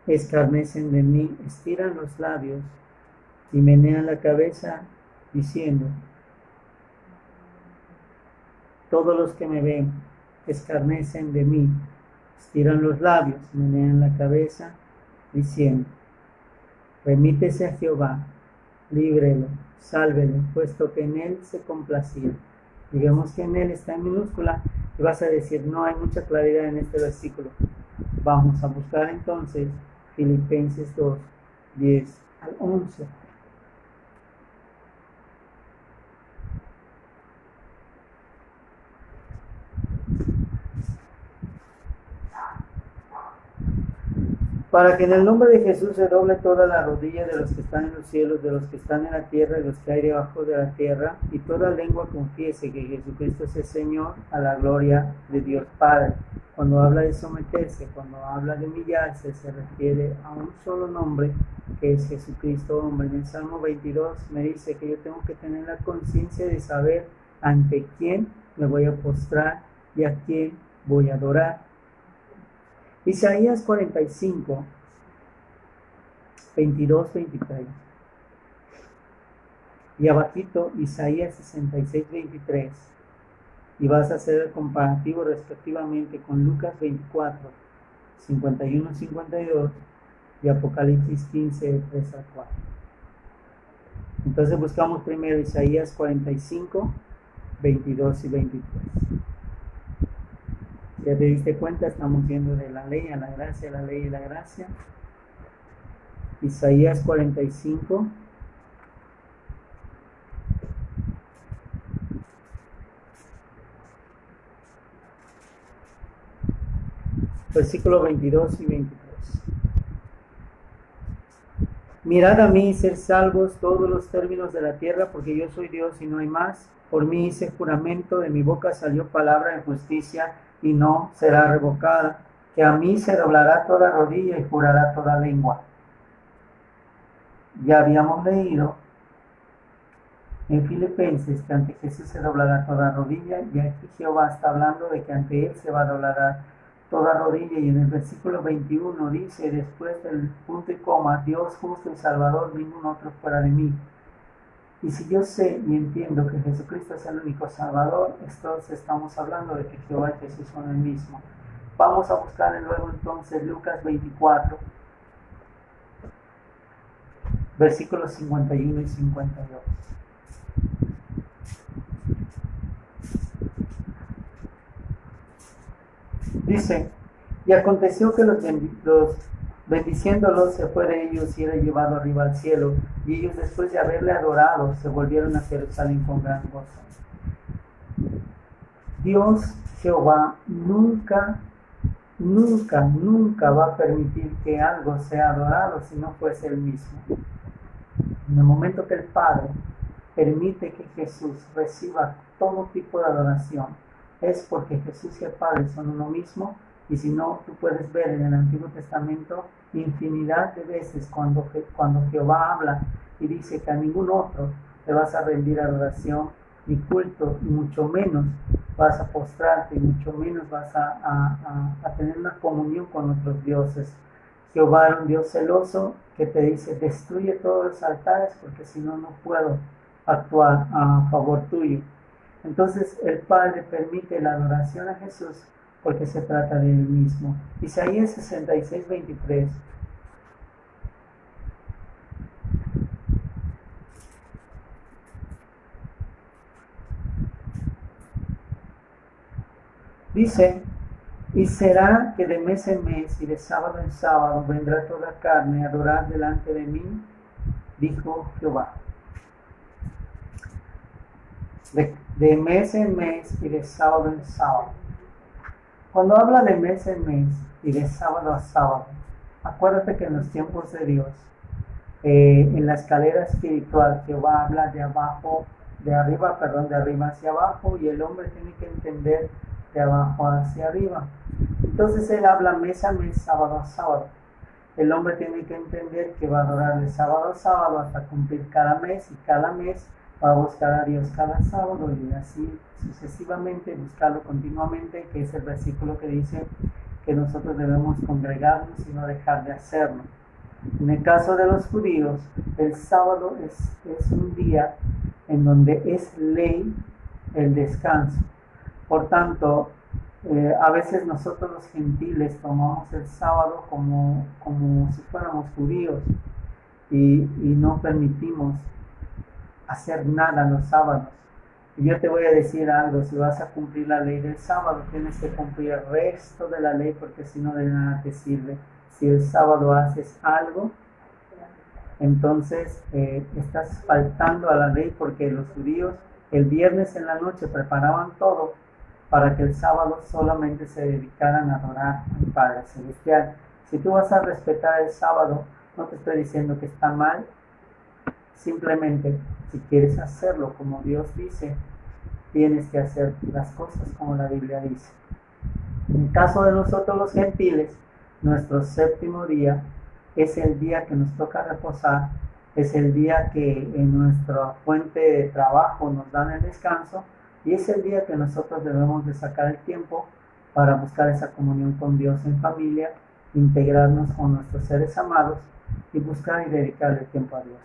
escarnecen de mí, estiran los labios y menean la cabeza diciendo: todos los que me ven escarnecen de mí, estiran los labios, menean la cabeza diciendo: remítese a Jehová, líbrelo, sálvelo, puesto que en él se complacía. Digamos que en él está en minúscula y vas a decir: no hay mucha claridad en este versículo. Vamos a buscar entonces Filipenses 2:10 al 11. Para que en el nombre de Jesús se doble toda la rodilla de los que están en los cielos, de los que están en la tierra y los que hay debajo de la tierra, y toda lengua confiese que Jesucristo es el Señor, a la gloria de Dios Padre. Cuando habla de someterse, cuando habla de humillarse, se refiere a un solo nombre, que es Jesucristo hombre. En el Salmo 22 me dice que yo tengo que tener la conciencia de saber ante quién me voy a postrar y a quién voy a adorar. Isaías 45, 22, 23. Y abajito Isaías 66, 23. Y vas a hacer el comparativo respectivamente con Lucas 24, 51, 52 y Apocalipsis 15, 3 al 4. Entonces buscamos primero Isaías 45, 22 y 23. Ya te diste cuenta, estamos viendo de la ley a la gracia, la ley y la gracia. Isaías 45. Versículos 22 y 23. Mirad a mí y ser salvos todos los términos de la tierra, porque yo soy Dios y no hay más. Por mí hice juramento, de mi boca salió palabra de justicia y no será revocada, que a mí se doblará toda rodilla y jurará toda lengua. Ya habíamos leído en Filipenses que ante Jesús se doblará toda rodilla, y aquí Jehová está hablando de que ante él se va a doblar toda rodilla, y en el versículo 21 dice, después del punto y coma, Dios justo y salvador, ningún otro fuera de mí. Y si yo sé y entiendo que Jesucristo es el único Salvador, entonces estamos hablando de que Jehová y Jesús son el mismo. Vamos a buscar luego entonces Lucas 24, versículos 51 y 52. Dice, y aconteció que los bendiciéndolos se fue de ellos y era llevado arriba al cielo, y ellos después de haberle adorado se volvieron a Jerusalén con gran gozo. Dios Jehová nunca va a permitir que algo sea adorado si no fuese él mismo. En el momento que el Padre permite que Jesús reciba todo tipo de adoración, es porque Jesús y el Padre son uno mismo. Y si no, tú puedes ver en el Antiguo Testamento infinidad de veces cuando Jehová habla y dice que a ningún otro te vas a rendir adoración ni culto, y mucho menos vas a postrarte, y mucho menos vas a tener una comunión con otros dioses. Jehová era un Dios celoso que te dice, destruye todos los altares porque si no, no puedo actuar a favor tuyo. Entonces el Padre permite la adoración a Jesús porque se trata de él mismo. Isaías 66, 23. Dice, y será que de mes en mes y de sábado en sábado vendrá toda carne a adorar delante de mí, dijo Jehová. De mes en mes y de sábado en sábado. Cuando habla de mes en mes y de sábado a sábado, acuérdate que en los tiempos de Dios, en la escalera espiritual, Jehová habla de arriba hacia abajo, y el hombre tiene que entender de abajo hacia arriba. Entonces él habla mes a mes, sábado a sábado. El hombre tiene que entender que va a adorar de sábado a sábado hasta cumplir cada mes, y cada mes va a buscar a Dios cada sábado, y así sucesivamente, buscarlo continuamente, que es el versículo que dice que nosotros debemos congregarnos y no dejar de hacerlo. En el caso de los judíos, el sábado es un día en donde es ley el descanso. Por tanto, a veces nosotros los gentiles tomamos el sábado como si fuéramos judíos, y no permitimos hacer nada los sábados. Y yo te voy a decir algo: si vas a cumplir la ley del sábado, tienes que cumplir el resto de la ley, porque si no, de nada te sirve. Si el sábado haces algo, entonces estás faltando a la ley, porque los judíos el viernes en la noche preparaban todo para que el sábado solamente se dedicaran a adorar al Padre Celestial. Si tú vas a respetar el sábado, no te estoy diciendo que está mal, simplemente si quieres hacerlo como Dios dice, tienes que hacer las cosas como la Biblia dice. En el caso de nosotros los gentiles, nuestro séptimo día es el día que nos toca reposar, es el día que en nuestra fuente de trabajo nos dan el descanso, y es el día que nosotros debemos de sacar el tiempo para buscar esa comunión con Dios en familia, integrarnos con nuestros seres amados y buscar y dedicarle tiempo a Dios.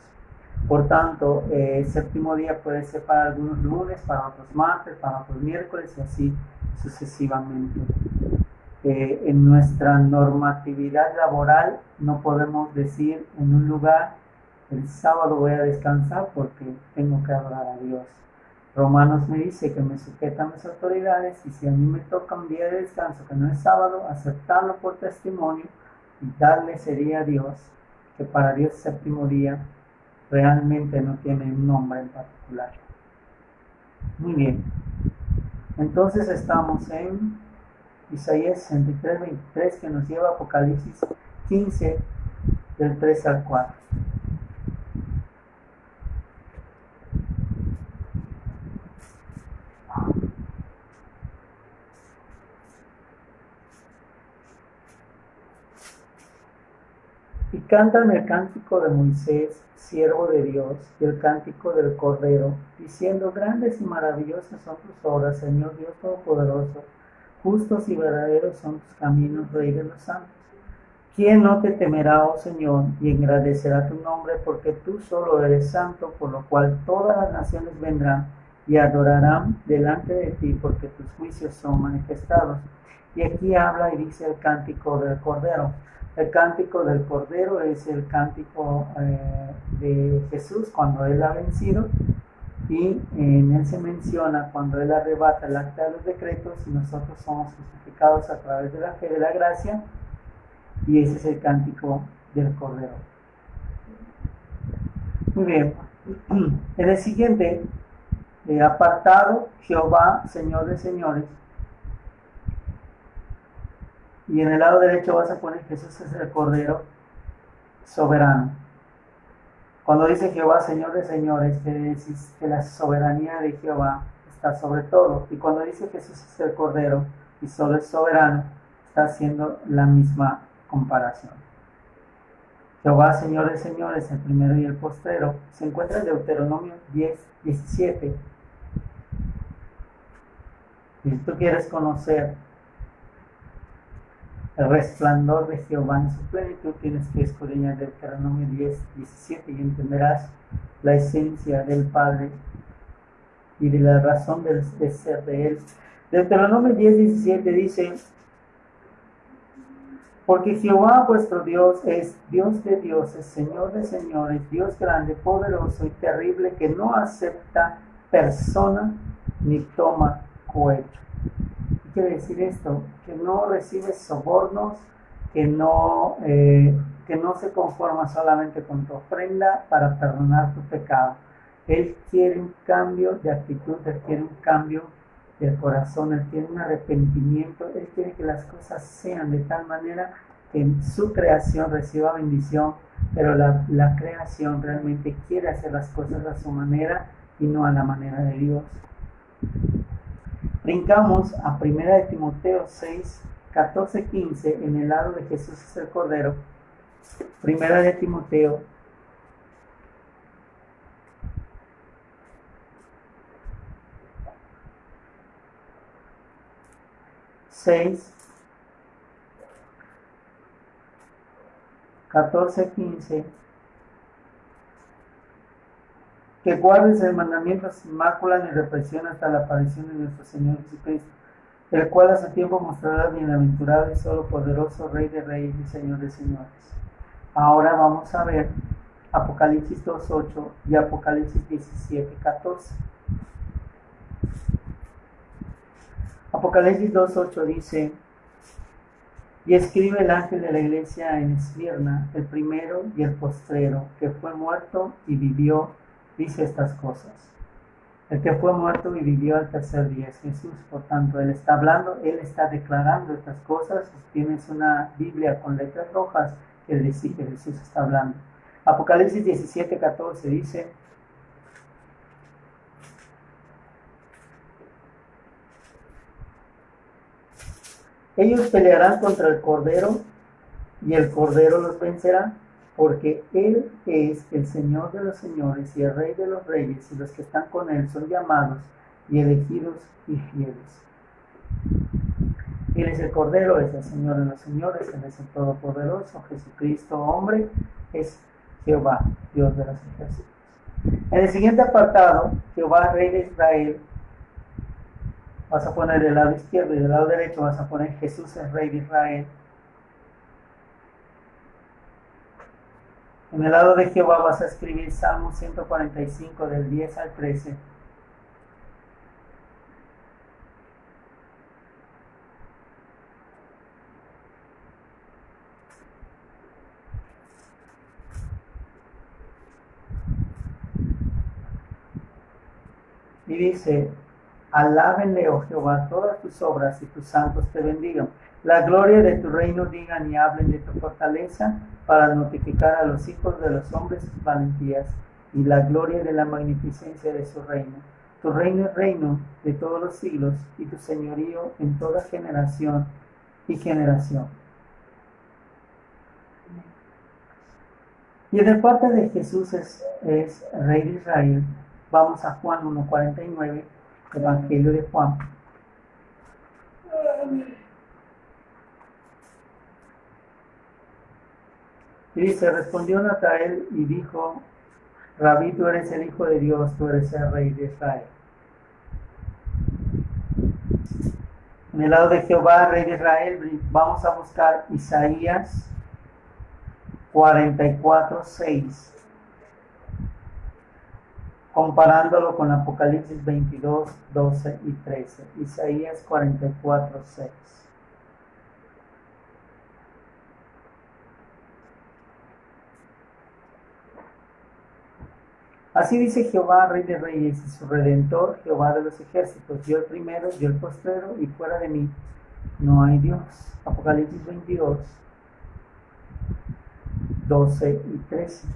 Por tanto, el séptimo día puede ser para algunos lunes, para otros martes, para otros miércoles, y así sucesivamente. En nuestra normatividad laboral no podemos decir en un lugar: el sábado voy a descansar porque tengo que adorar a Dios. Romanos me dice que me sujetan mis autoridades, y si a mí me toca un día de descanso que no es sábado, aceptarlo por testimonio y darle ese día a Dios, que para Dios séptimo día realmente no tiene un nombre en particular. Muy bien. Entonces estamos en Isaías 63, 23, que nos lleva a Apocalipsis 15, del 3 al 4. Y cantan el cántico de Moisés, siervo de Dios, y el cántico del Cordero, diciendo: grandes y maravillosas son tus obras, Señor Dios Todopoderoso. Justos y verdaderos son tus caminos, Rey de los santos. ¿Quién no te temerá, oh Señor, y engrandecerá tu nombre? Porque tú solo eres santo, por lo cual todas las naciones vendrán y adorarán delante de ti, porque tus juicios son manifestados. Y aquí habla y dice el cántico del Cordero. El cántico del Cordero es el cántico de Jesús cuando Él ha vencido, y en él se menciona cuando Él arrebata el acta de los decretos y nosotros somos justificados a través de la fe de la gracia, y ese es el cántico del Cordero. Muy bien. En el siguiente apartado, Jehová, Señor de señores, y en el lado derecho vas a poner Jesús es el Cordero soberano. Cuando dice Jehová, Señor de señores, quiere decir que la soberanía de Jehová está sobre todo. Y cuando dice Jesús es el Cordero y solo es soberano, está haciendo la misma comparación. Jehová, Señor de señores, el primero y el postrero, se encuentra en Deuteronomio 10:17. Si tú quieres conocer el resplandor de Jehová en su plenitud, tienes que escudriñar Deuteronomio 10:17 y entenderás la esencia del Padre y de la razón de ser de Él. Deuteronomio 10:17 dice: porque Jehová vuestro Dios es Dios de dioses, Señor de señores, Dios grande, poderoso y terrible, que no acepta persona ni toma cohecho. ¿Qué quiere decir esto? Que no recibe sobornos, que no se conforma solamente con tu ofrenda para perdonar tu pecado. Él quiere un cambio de actitud, Él quiere un cambio del corazón, Él quiere un arrepentimiento, Él quiere que las cosas sean de tal manera que su creación reciba bendición, pero la creación realmente quiere hacer las cosas a su manera y no a la manera de Dios. Brincamos a 1 de Timoteo 6:14-15, en el lado de Jesús es el Cordero. 1 de Timoteo 6:14-15, que guardes el mandamiento sin mácula ni represión hasta la aparición de nuestro Señor Jesucristo, el cual a su tiempo mostrará bienaventurado y solo poderoso, Rey de reyes y Señor de señores. Ahora vamos a ver Apocalipsis 2:8 y Apocalipsis 17:14. Apocalipsis 2:8 dice: y escribe el ángel de la iglesia en Esmirna, el primero y el postrero, que fue muerto y vivió, dice estas cosas. El que fue muerto y vivió al tercer día es Jesús. Por tanto, Él está hablando, Él está declarando estas cosas. Si tienes una Biblia con letras rojas, quiere decir que Jesús está hablando. Apocalipsis 17:14 dice: ellos pelearán contra el Cordero y el Cordero los vencerá, porque Él es el Señor de los señores y el Rey de los reyes, y los que están con Él son llamados y elegidos y fieles. Él es el Cordero, es el Señor de los señores, Él es el Todopoderoso, Jesucristo, hombre, es Jehová, Dios de los ejércitos. En el siguiente apartado, Jehová, Rey de Israel, vas a poner del lado izquierdo, y del lado derecho vas a poner Jesús es Rey de Israel. En el lado de Jehová vas a escribir Salmo 145 del 10 al 13. Y dice: alábenle, oh Jehová, todas tus obras, y tus santos te bendigan. La gloria de tu reino digan y hablen de tu fortaleza, para notificar a los hijos de los hombres sus valentías, y la gloria de la magnificencia de su reino. Tu reino es reino de todos los siglos, y tu señorío en toda generación y generación. Y en el parte de Jesús es Rey de Israel, vamos a Juan 1:49, Evangelio de Juan. Y dice, respondió Natael y dijo, Rabí, tú eres el Hijo de Dios, tú eres el Rey de Israel. En el lado de Jehová, Rey de Israel, vamos a buscar Isaías 44:6, comparándolo con Apocalipsis 22:12 y 13. Isaías 44:6. Así dice Jehová, Rey de Reyes, y su Redentor, Jehová de los ejércitos, yo el primero, yo el postrero, y fuera de mí no hay Dios. Apocalipsis 22:12 y 13.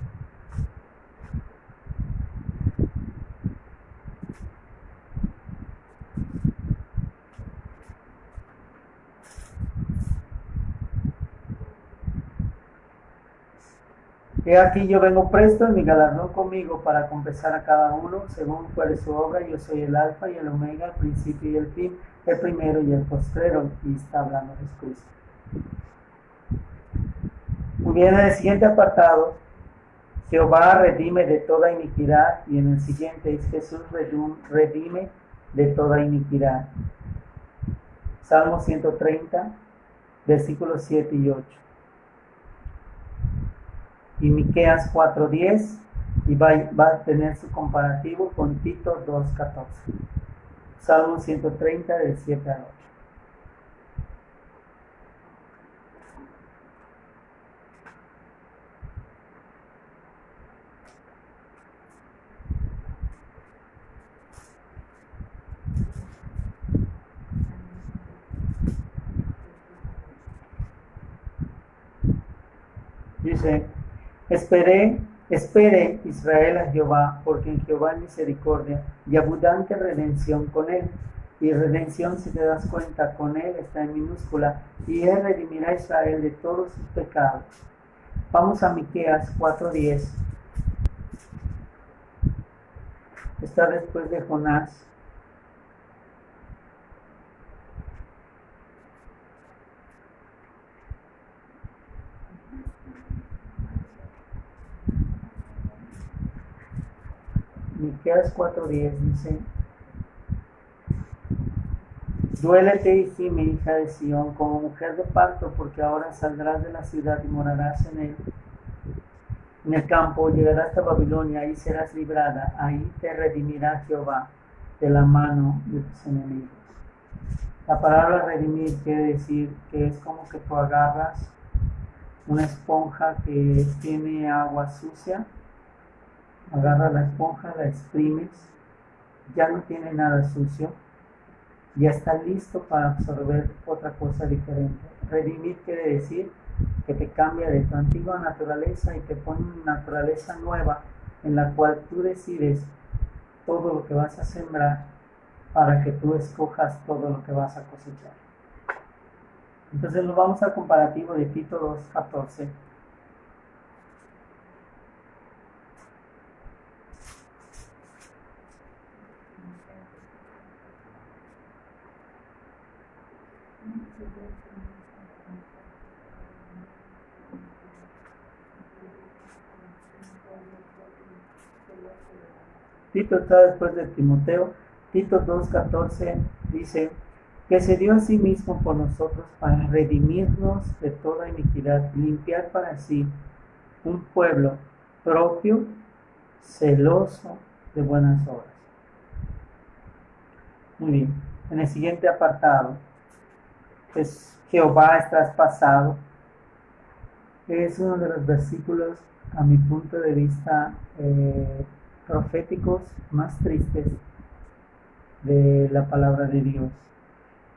He aquí yo vengo presto y mi galardón conmigo para compensar a cada uno según fuere su obra. Yo soy el alfa y el omega, el principio y el fin, el primero y el postrero. Y está hablando Jesucristo. Muy bien, en el siguiente apartado, Jehová redime de toda iniquidad. Y en el siguiente es Jesús redime de toda iniquidad. Salmo 130, versículos 7 y 8. Y Miqueas 4:10, y va a tener su comparativo con Tito 2:14. Salmo 130 del 7 al 8. Dice, espere Israel a Jehová, porque en Jehová hay misericordia y abundante redención con él. Y redención, si te das cuenta, con él está en minúscula, y él redimirá a Israel de todos sus pecados. Vamos a Miqueas 4:10. Está después de Jonás. Miqueas 4:10 dice, duélete y gime, hija de Sión, como mujer de parto, porque ahora saldrás de la ciudad y morarás en el campo, llegarás a Babilonia, ahí serás librada, ahí te redimirá Jehová de la mano de tus enemigos. La palabra redimir quiere decir que es como que tú agarras una esponja que tiene agua sucia, agarras la esponja, la exprimes, ya no tiene nada sucio, ya está listo para absorber otra cosa diferente. Redimir quiere decir que te cambia de tu antigua naturaleza y te pone una naturaleza nueva en la cual tú decides todo lo que vas a sembrar para que tú escojas todo lo que vas a cosechar. Entonces nos vamos al comparativo de Tito 2:14. Tito está después de Timoteo. Tito 2:14 dice que se dio a sí mismo por nosotros para redimirnos de toda iniquidad, limpiar para sí un pueblo propio, celoso de buenas obras. Muy bien, en el siguiente apartado, pues Jehová es traspasado. Es uno de los versículos, a mi punto de vista, proféticos más tristes de la palabra de Dios.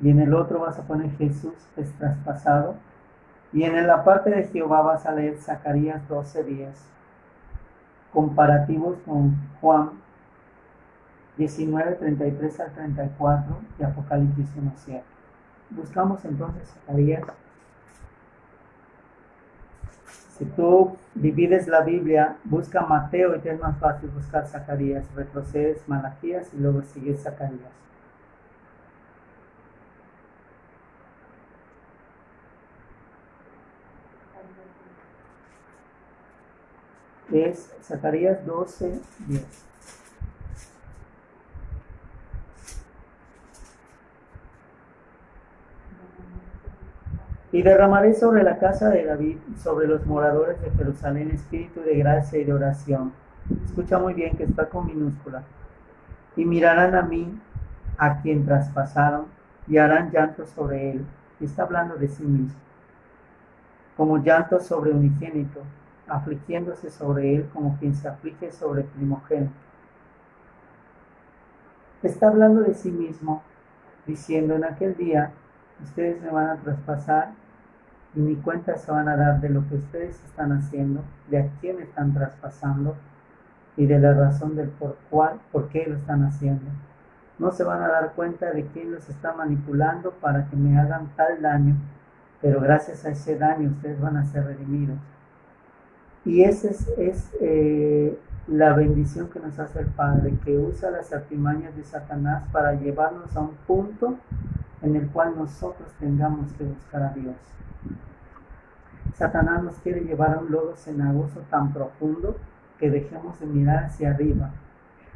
Y en el otro vas a poner Jesús es traspasado. Y en la parte de Jehová vas a leer Zacarías 12:10, comparativos con Juan 19:33 al 34 y Apocalipsis 1:7. Buscamos entonces Zacarías. Si tú divides la Biblia, busca Mateo y te es más fácil buscar Zacarías. Retrocedes Malaquías y luego sigues Zacarías. es Zacarías 12:10. Y derramaré sobre la casa de David y sobre los moradores de Jerusalén espíritu de gracia y de oración. Escucha muy bien que está con minúscula. Y mirarán a mí, a quien traspasaron, y harán llanto sobre él. Y está hablando de sí mismo. Como llanto sobre unigénito, afligiéndose sobre él como quien se aflige sobre primogénito. Está hablando de sí mismo, diciendo: en aquel día ustedes me van a traspasar y ni cuenta se van a dar de lo que ustedes están haciendo, de a quién están traspasando y de la razón del por qué lo están haciendo. No se van a dar cuenta de quién los está manipulando para que me hagan tal daño, pero gracias a ese daño ustedes van a ser redimidos. Y esa es la bendición que nos hace el Padre, que usa las artimañas de Satanás para llevarnos a un punto en el cual nosotros tengamos que buscar a Dios. Satanás nos quiere llevar a un lodo cenagoso tan profundo que dejemos de mirar hacia arriba.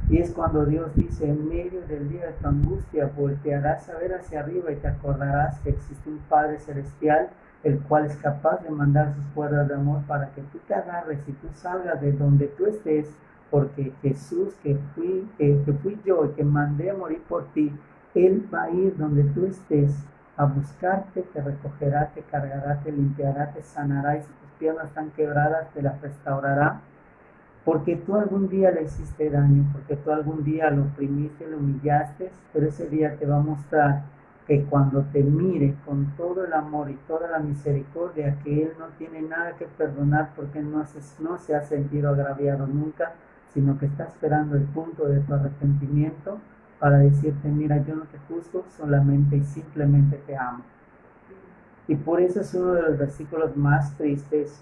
Y es cuando Dios dice: en medio del día de tu angustia voltearás a ver hacia arriba y te acordarás que existe un Padre Celestial, el cual es capaz de mandar sus cuerdas de amor para que tú te agarres y tú salgas de donde tú estés, porque Jesús, que fui yo y que mandé a morir por ti, Él va a ir donde tú estés a buscarte, te recogerá, te cargará, te limpiará, te sanará, y si tus piernas están quebradas te las restaurará, porque tú algún día le hiciste daño, porque tú algún día lo oprimiste, lo humillaste, pero ese día te va a mostrar que cuando te mire con todo el amor y toda la misericordia, que Él no tiene nada que perdonar, porque Él no se ha sentido agraviado nunca, sino que está esperando el punto de tu arrepentimiento para decirte: mira, yo no te juzgo, solamente y simplemente te amo. Y por eso es uno de los versículos más tristes,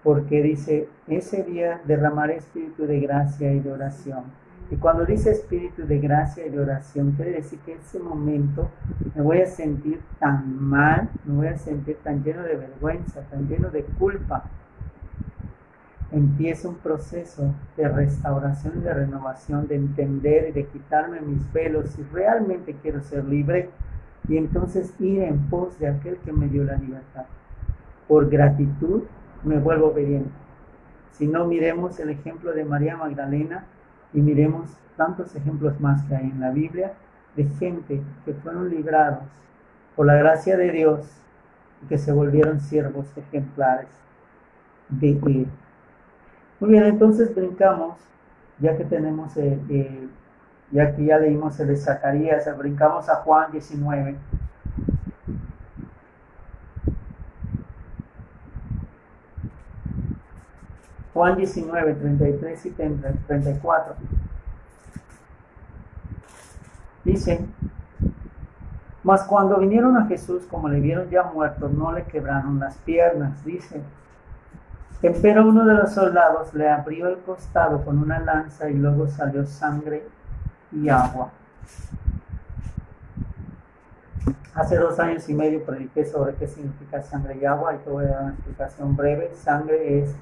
porque dice: ese día derramaré espíritu de gracia y de oración. Y cuando dice espíritu de gracia y de oración, quiere decir que en ese momento me voy a sentir tan mal, me voy a sentir tan lleno de vergüenza, tan lleno de culpa. Empieza un proceso de restauración y de renovación, de entender y de quitarme mis velos si realmente quiero ser libre, y entonces ir en pos de aquel que me dio la libertad. Por gratitud me vuelvo obediente. Si no, miremos el ejemplo de María Magdalena y miremos tantos ejemplos más que hay en la Biblia de gente que fueron librados por la gracia de Dios y que se volvieron siervos ejemplares de Él. Muy bien, entonces brincamos, ya que tenemos, ya que ya leímos el de Zacarías, brincamos a Juan 19. Juan 19, 33 y 34. Dice: mas cuando vinieron a Jesús, como le vieron ya muerto, no le quebraron las piernas. Dice: empero uno de los soldados le abrió el costado con una lanza y luego salió sangre y agua. Hace 2 años y medio prediqué sobre qué significa sangre y agua, y te voy a dar una explicación breve. Sangre es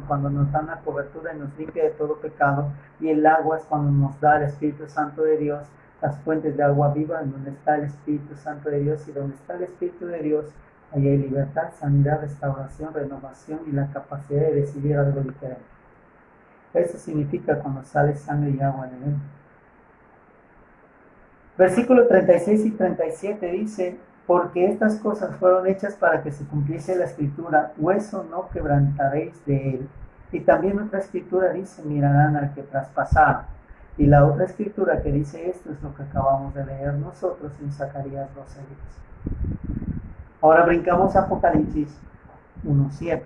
cuando nos da una cobertura y nos limpia de todo pecado, y el agua es cuando nos da el Espíritu Santo de Dios, las fuentes de agua viva, en donde está el Espíritu Santo de Dios, y donde está el Espíritu de Dios, ahí hay libertad, sanidad, restauración, renovación y la capacidad de decidir algo diferente. Eso significa cuando sale sangre y agua de dentro. Versículo 36 y 37 dice: porque estas cosas fueron hechas para que se cumpliese la escritura: hueso no quebrantaréis de él. Y también otra escritura dice: mirarán al que traspasaron. Y la otra escritura que dice esto es lo que acabamos de leer nosotros en Zacarías 12:10. Ahora brincamos a Apocalipsis 1:7.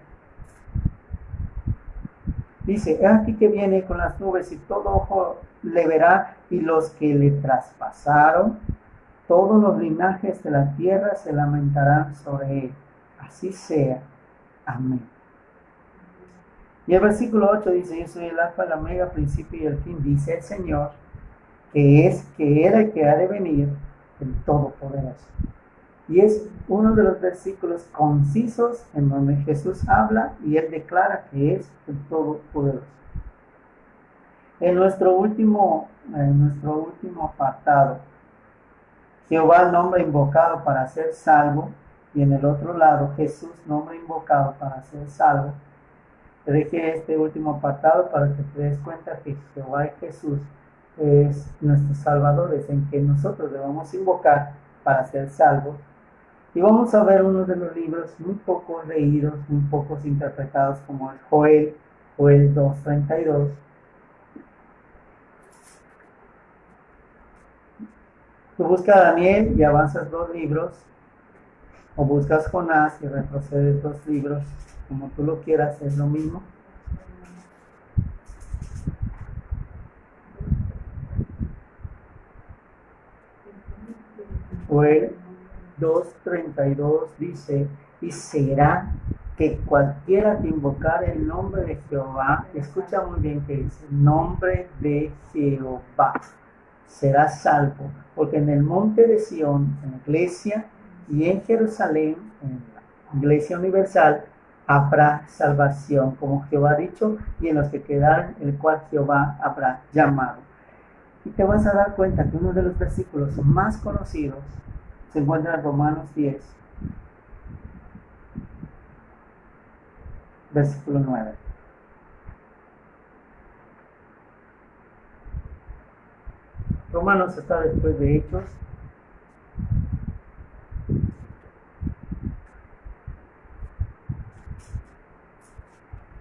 Dice: he aquí que viene con las nubes y todo ojo le verá, y los que le traspasaron, todos los linajes de la tierra se lamentarán sobre él. Así sea. Amén. Y el versículo 8 dice: yo soy el alfa, el omega, principio y el fin, dice el Señor, que era y que ha de venir, el Todopoderoso. Y es uno de los versículos concisos en donde Jesús habla y él declara que es el Todopoderoso. En nuestro último apartado, Jehová el nombre invocado para ser salvo, y en el otro lado Jesús nombre invocado para ser salvo. Te dejé este último apartado para que te des cuenta que Jehová y Jesús es nuestro Salvador, es en que nosotros debemos invocar para ser salvos. Y vamos a ver uno de los libros muy poco leídos, muy pocos interpretados, como es Joel 2:32. Tú buscas a Daniel y avanzas 2 libros, o buscas Jonás y retrocedes 2 libros, como tú lo quieras, es lo mismo. Joel 2:32 dice: y será que cualquiera que invocar el nombre de Jehová, escucha muy bien que dice, nombre de Jehová, será salvo, porque en el monte de Sión, en la iglesia, y en Jerusalén, en la iglesia universal, habrá salvación, como Jehová ha dicho, y en los que quedaron, el cual Jehová habrá llamado. Y te vas a dar cuenta que uno de los versículos más conocidos se encuentra en Romanos 10, versículo 9. Romanos está después de Hechos.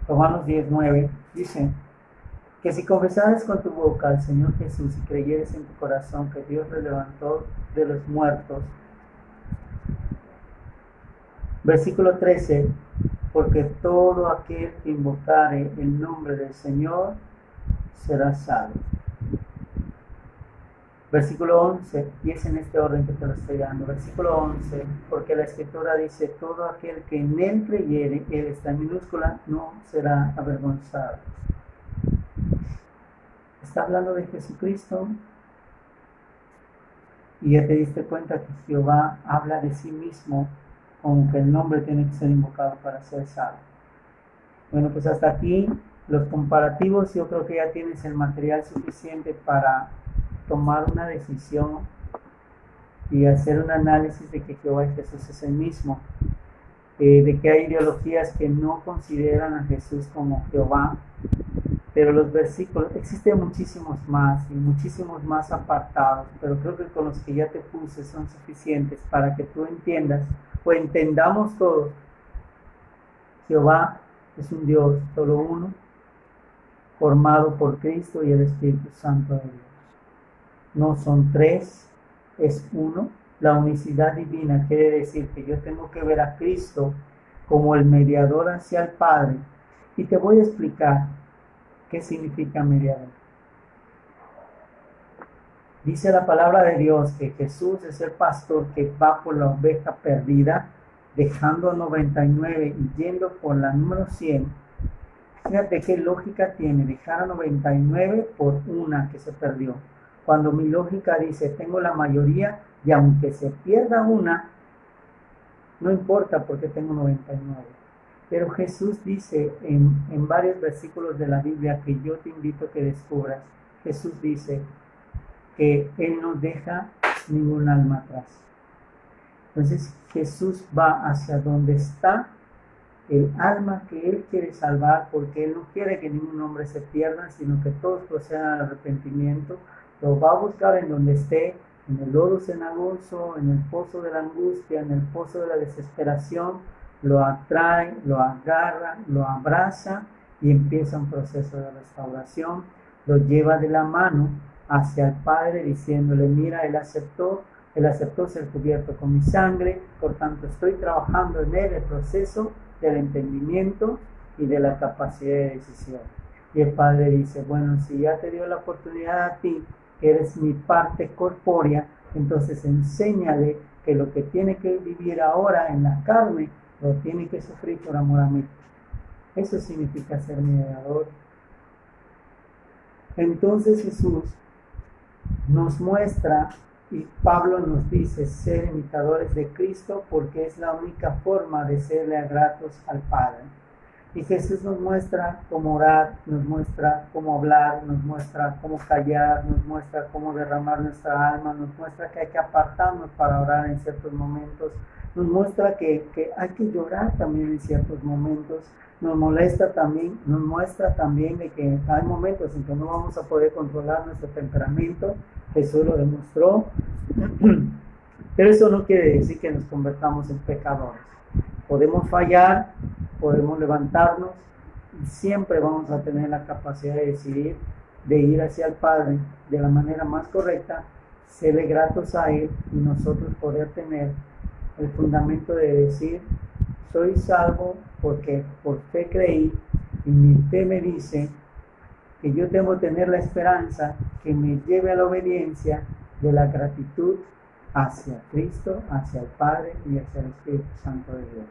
Romanos 10:9 dice que si confesares con tu boca al Señor Jesús y creyeres en tu corazón que Dios le levantó de los muertos. Versículo 13, porque todo aquel que invocare el nombre del Señor será salvo. Versículo 11, y es en este orden que te lo estoy dando. Versículo 11, porque la Escritura dice, todo aquel que en él creyere, él está en minúscula, no será avergonzado. Está hablando de Jesucristo, y ya te diste cuenta que Jehová habla de sí mismo, como que el nombre tiene que ser invocado para ser salvo. Bueno, pues hasta aquí los comparativos. Yo creo que ya tienes el material suficiente para tomar una decisión y hacer un análisis de que Jehová y Jesús es el mismo, de que hay ideologías que no consideran a Jesús como Jehová, pero los versículos, existen muchísimos más y muchísimos más apartados, pero creo que con los que ya te puse son suficientes para que tú entiendas o entendamos todos. Jehová es un Dios solo uno, formado por Cristo y el Espíritu Santo de Dios. No son 3, es uno. La unicidad divina quiere decir que yo tengo que ver a Cristo como el mediador hacia el Padre. Y te voy a explicar qué significa mediador. Dice la palabra de Dios que Jesús es el pastor que va por la oveja perdida, dejando 99 y yendo por la número 100. Fíjate qué lógica tiene dejar a 99 por una que se perdió. Cuando mi lógica dice, tengo la mayoría y aunque se pierda una, no importa porque tengo 99. Pero Jesús dice en varios versículos de la Biblia que yo te invito a que descubras. Jesús dice que Él no deja ningún alma atrás. Entonces Jesús va hacia donde está el alma que Él quiere salvar, porque Él no quiere que ningún hombre se pierda, sino que todos procedan al arrepentimiento. Lo va a buscar en donde esté, en el lodo cenagoso, en el pozo de la angustia, en el pozo de la desesperación. Lo atrae, lo agarra, lo abraza y empieza un proceso de restauración. Lo lleva de la mano hacia el Padre diciéndole, mira, Él aceptó ser cubierto con mi sangre, por tanto estoy trabajando en Él el proceso del entendimiento y de la capacidad de decisión. Y el Padre dice, bueno, si ya te dio la oportunidad a ti, que eres mi parte corpórea, entonces enséñale que lo que tiene que vivir ahora en la carne, lo tiene que sufrir por amor a mí. Eso significa ser mediador. Entonces Jesús nos muestra Y Pablo nos dice ser imitadores de Cristo porque es la única forma de serle gratos al Padre. Y Jesús nos muestra cómo orar, nos muestra cómo hablar, nos muestra cómo callar, nos muestra cómo derramar nuestra alma, nos muestra que hay que apartarnos para orar en ciertos momentos, nos muestra que hay que llorar también en ciertos momentos, nos muestra también de que hay momentos en que no vamos a poder controlar nuestro temperamento. Jesús lo demostró, pero eso no quiere decir que nos convertamos en pecadores. Podemos fallar, podemos levantarnos y siempre vamos a tener la capacidad de decidir, de ir hacia el Padre de la manera más correcta, serle gratos a Él y nosotros poder tener el fundamento de decir, soy salvo porque por fe creí y mi fe me dice que yo debo tener la esperanza que me lleve a la obediencia de la gratitud hacia Cristo, hacia el Padre y hacia el Espíritu Santo de Dios.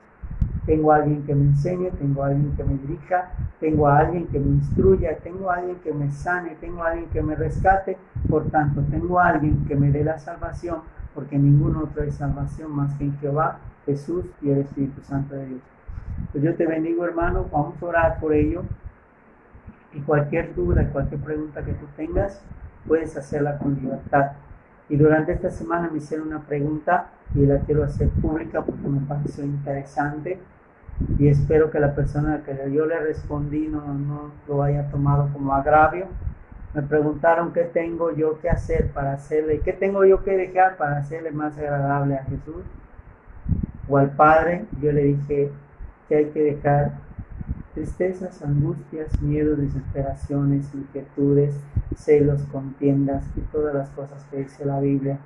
Tengo a alguien que me enseñe, tengo a alguien que me dirija, tengo a alguien que me instruya, tengo a alguien que me sane, tengo a alguien que me rescate, por tanto tengo a alguien que me dé la salvación, porque ningún otro es salvación más que en Jehová, Jesús y el Espíritu Santo de Dios. Pues yo te bendigo, hermano, vamos a orar por ello, y cualquier duda, cualquier pregunta que tú tengas, puedes hacerla con libertad. Y durante esta semana me hicieron una pregunta y la quiero hacer pública porque me pareció interesante y espero que la persona a que yo le respondí no lo haya tomado como agravio. Me preguntaron qué tengo yo que hacer para hacerle, qué tengo yo que dejar para hacerle más agradable a Jesús o al Padre. Yo le dije que hay que dejar tristezas, angustias, miedos, desesperaciones, inquietudes, celos, contiendas y todas las cosas que dice la Biblia.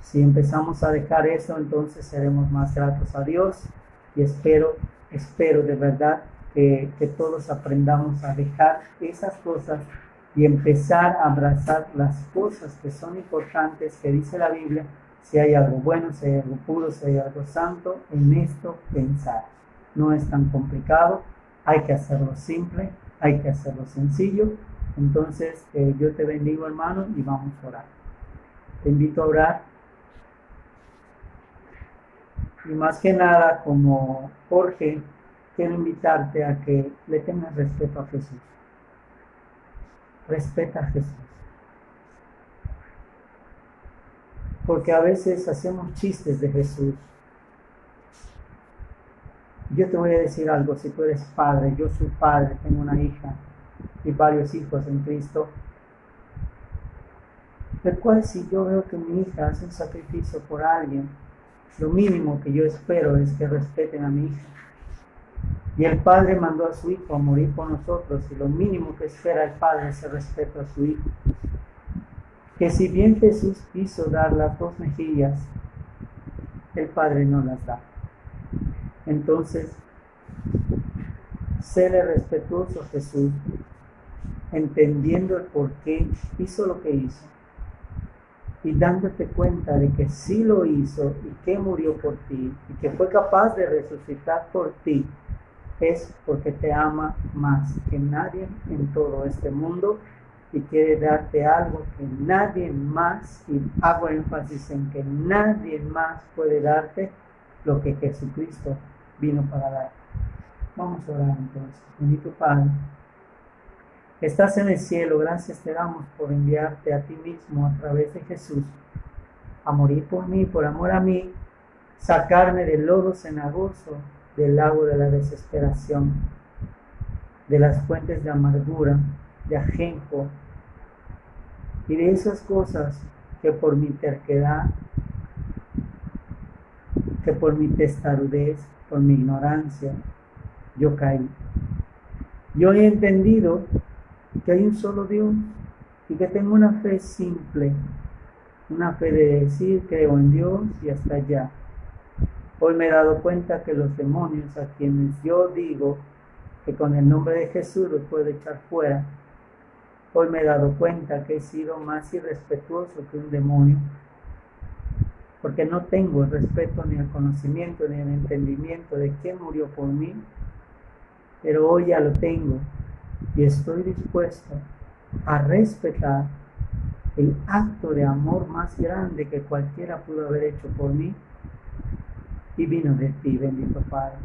Si empezamos a dejar eso, entonces seremos más gratos a Dios y espero de verdad que todos aprendamos a dejar esas cosas y empezar a abrazar las cosas que son importantes que dice la Biblia. Si hay algo bueno, si hay algo puro, si hay algo santo, en esto pensar. No es tan complicado. Hay que hacerlo simple, hay que hacerlo sencillo. Entonces, yo te bendigo, hermano, y vamos a orar. Te invito a orar. Y más que nada, como Jorge, quiero invitarte a que le tengas respeto a Jesús. Respeta a Jesús. Porque a veces hacemos chistes de Jesús. Yo te voy a decir algo, si tú eres padre, yo soy padre, tengo una hija y varios hijos en Cristo, el cual si yo veo que mi hija hace un sacrificio por alguien, lo mínimo que yo espero es que respeten a mi hija. Y el Padre mandó a su Hijo a morir por nosotros y lo mínimo que espera el Padre es el respeto a su Hijo. Que si bien Jesús quiso dar las dos mejillas, el Padre no las da. Entonces, séle respetuoso a Jesús, entendiendo el por qué hizo lo que hizo y dándote cuenta de que sí lo hizo y que murió por ti y que fue capaz de resucitar por ti, es porque te ama más que nadie en todo este mundo y quiere darte algo que nadie más, y hago énfasis en que nadie más puede darte lo que Jesucristo vino para dar. Vamos a orar entonces. Bendito Padre, estás en el cielo, gracias te damos por enviarte a ti mismo a través de Jesús a morir por mí, por amor a mí, sacarme del lodo cenagoso, del lago de la desesperación, de las fuentes de amargura, de ajenjo y de esas cosas que por mi terquedad, que por mi testarudez, por mi ignorancia, yo caí. Yo he entendido que hay un solo Dios y que tengo una fe simple, una fe de decir creo en Dios y hasta allá. Hoy me he dado cuenta que los demonios a quienes yo digo que con el nombre de Jesús los puedo echar fuera, hoy me he dado cuenta que he sido más irrespetuoso que un demonio, porque no tengo el respeto ni el conocimiento ni el entendimiento de quién murió por mí, pero hoy ya lo tengo y estoy dispuesto a respetar el acto de amor más grande que cualquiera pudo haber hecho por mí, y vino de ti, bendito Padre.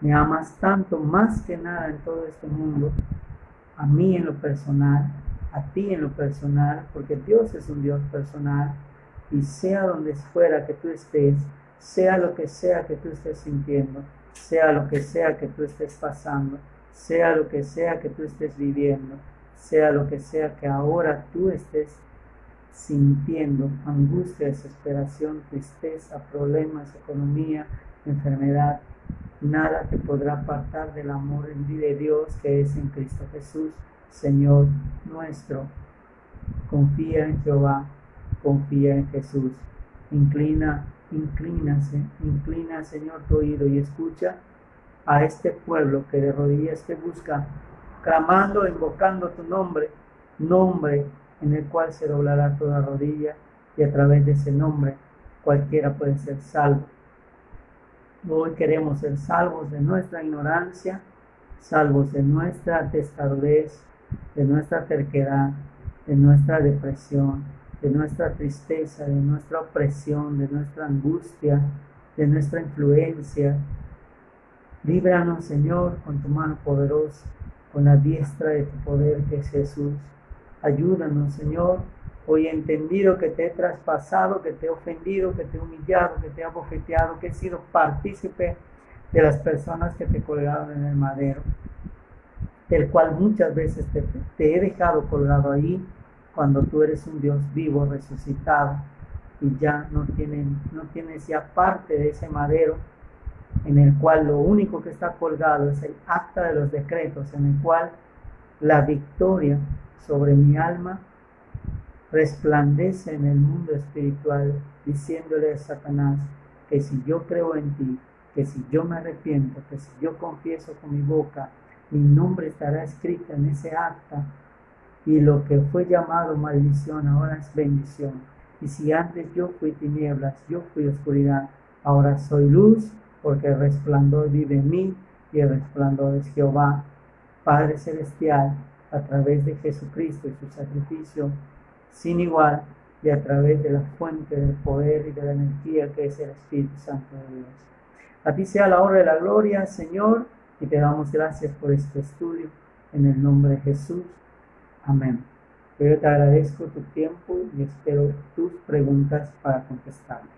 Me amas tanto, más que nada en todo este mundo, a mí en lo personal, a ti en lo personal, porque Dios es un Dios personal, y sea donde fuera que tú estés, sea lo que sea que tú estés sintiendo, sea lo que sea que tú estés pasando, sea lo que sea que tú estés viviendo, sea lo que sea que ahora tú estés sintiendo, angustia, desesperación, tristeza, problemas, economía, enfermedad, nada te podrá apartar del amor de Dios que es en Cristo Jesús, Señor nuestro. Confía en Jehová, confía en Jesús. Inclina, Señor, tu oído y escucha a este pueblo que de rodillas te busca, clamando, invocando tu nombre, nombre en el cual se doblará toda rodilla, y a través de ese nombre cualquiera puede ser salvo. Hoy queremos ser salvos de nuestra ignorancia, salvos de nuestra testarudez, de nuestra terquedad, de nuestra depresión, de nuestra tristeza, de nuestra opresión, de nuestra angustia, de nuestra influencia. Líbranos, Señor, con tu mano poderosa, con la diestra de tu poder que es Jesús. Ayúdanos, Señor. Hoy he entendido que te he traspasado, que te he ofendido, que te he humillado, que te he abofeteado, que he sido partícipe de las personas que te colgaron en el madero, del cual muchas veces te he dejado colgado ahí, cuando tú eres un Dios vivo, resucitado, y ya no tienes ya parte de ese madero, en el cual lo único que está colgado es el acta de los decretos, en el cual la victoria sobre mi alma resplandece en el mundo espiritual, diciéndole a Satanás que si yo creo en ti, que si yo me arrepiento, que si yo confieso con mi boca, mi nombre estará escrito en ese acta, y lo que fue llamado maldición ahora es bendición. Y si antes yo fui tinieblas, yo fui oscuridad, ahora soy luz, porque el resplandor vive en mí, y el resplandor es Jehová, Padre Celestial, a través de Jesucristo y su sacrificio sin igual, y a través de la fuente del poder y de la energía que es el Espíritu Santo de Dios. A ti sea la honra y la gloria, Señor, y te damos gracias por este estudio, en el nombre de Jesús. Amén. Yo te agradezco tu tiempo y espero tus preguntas para contestarlas.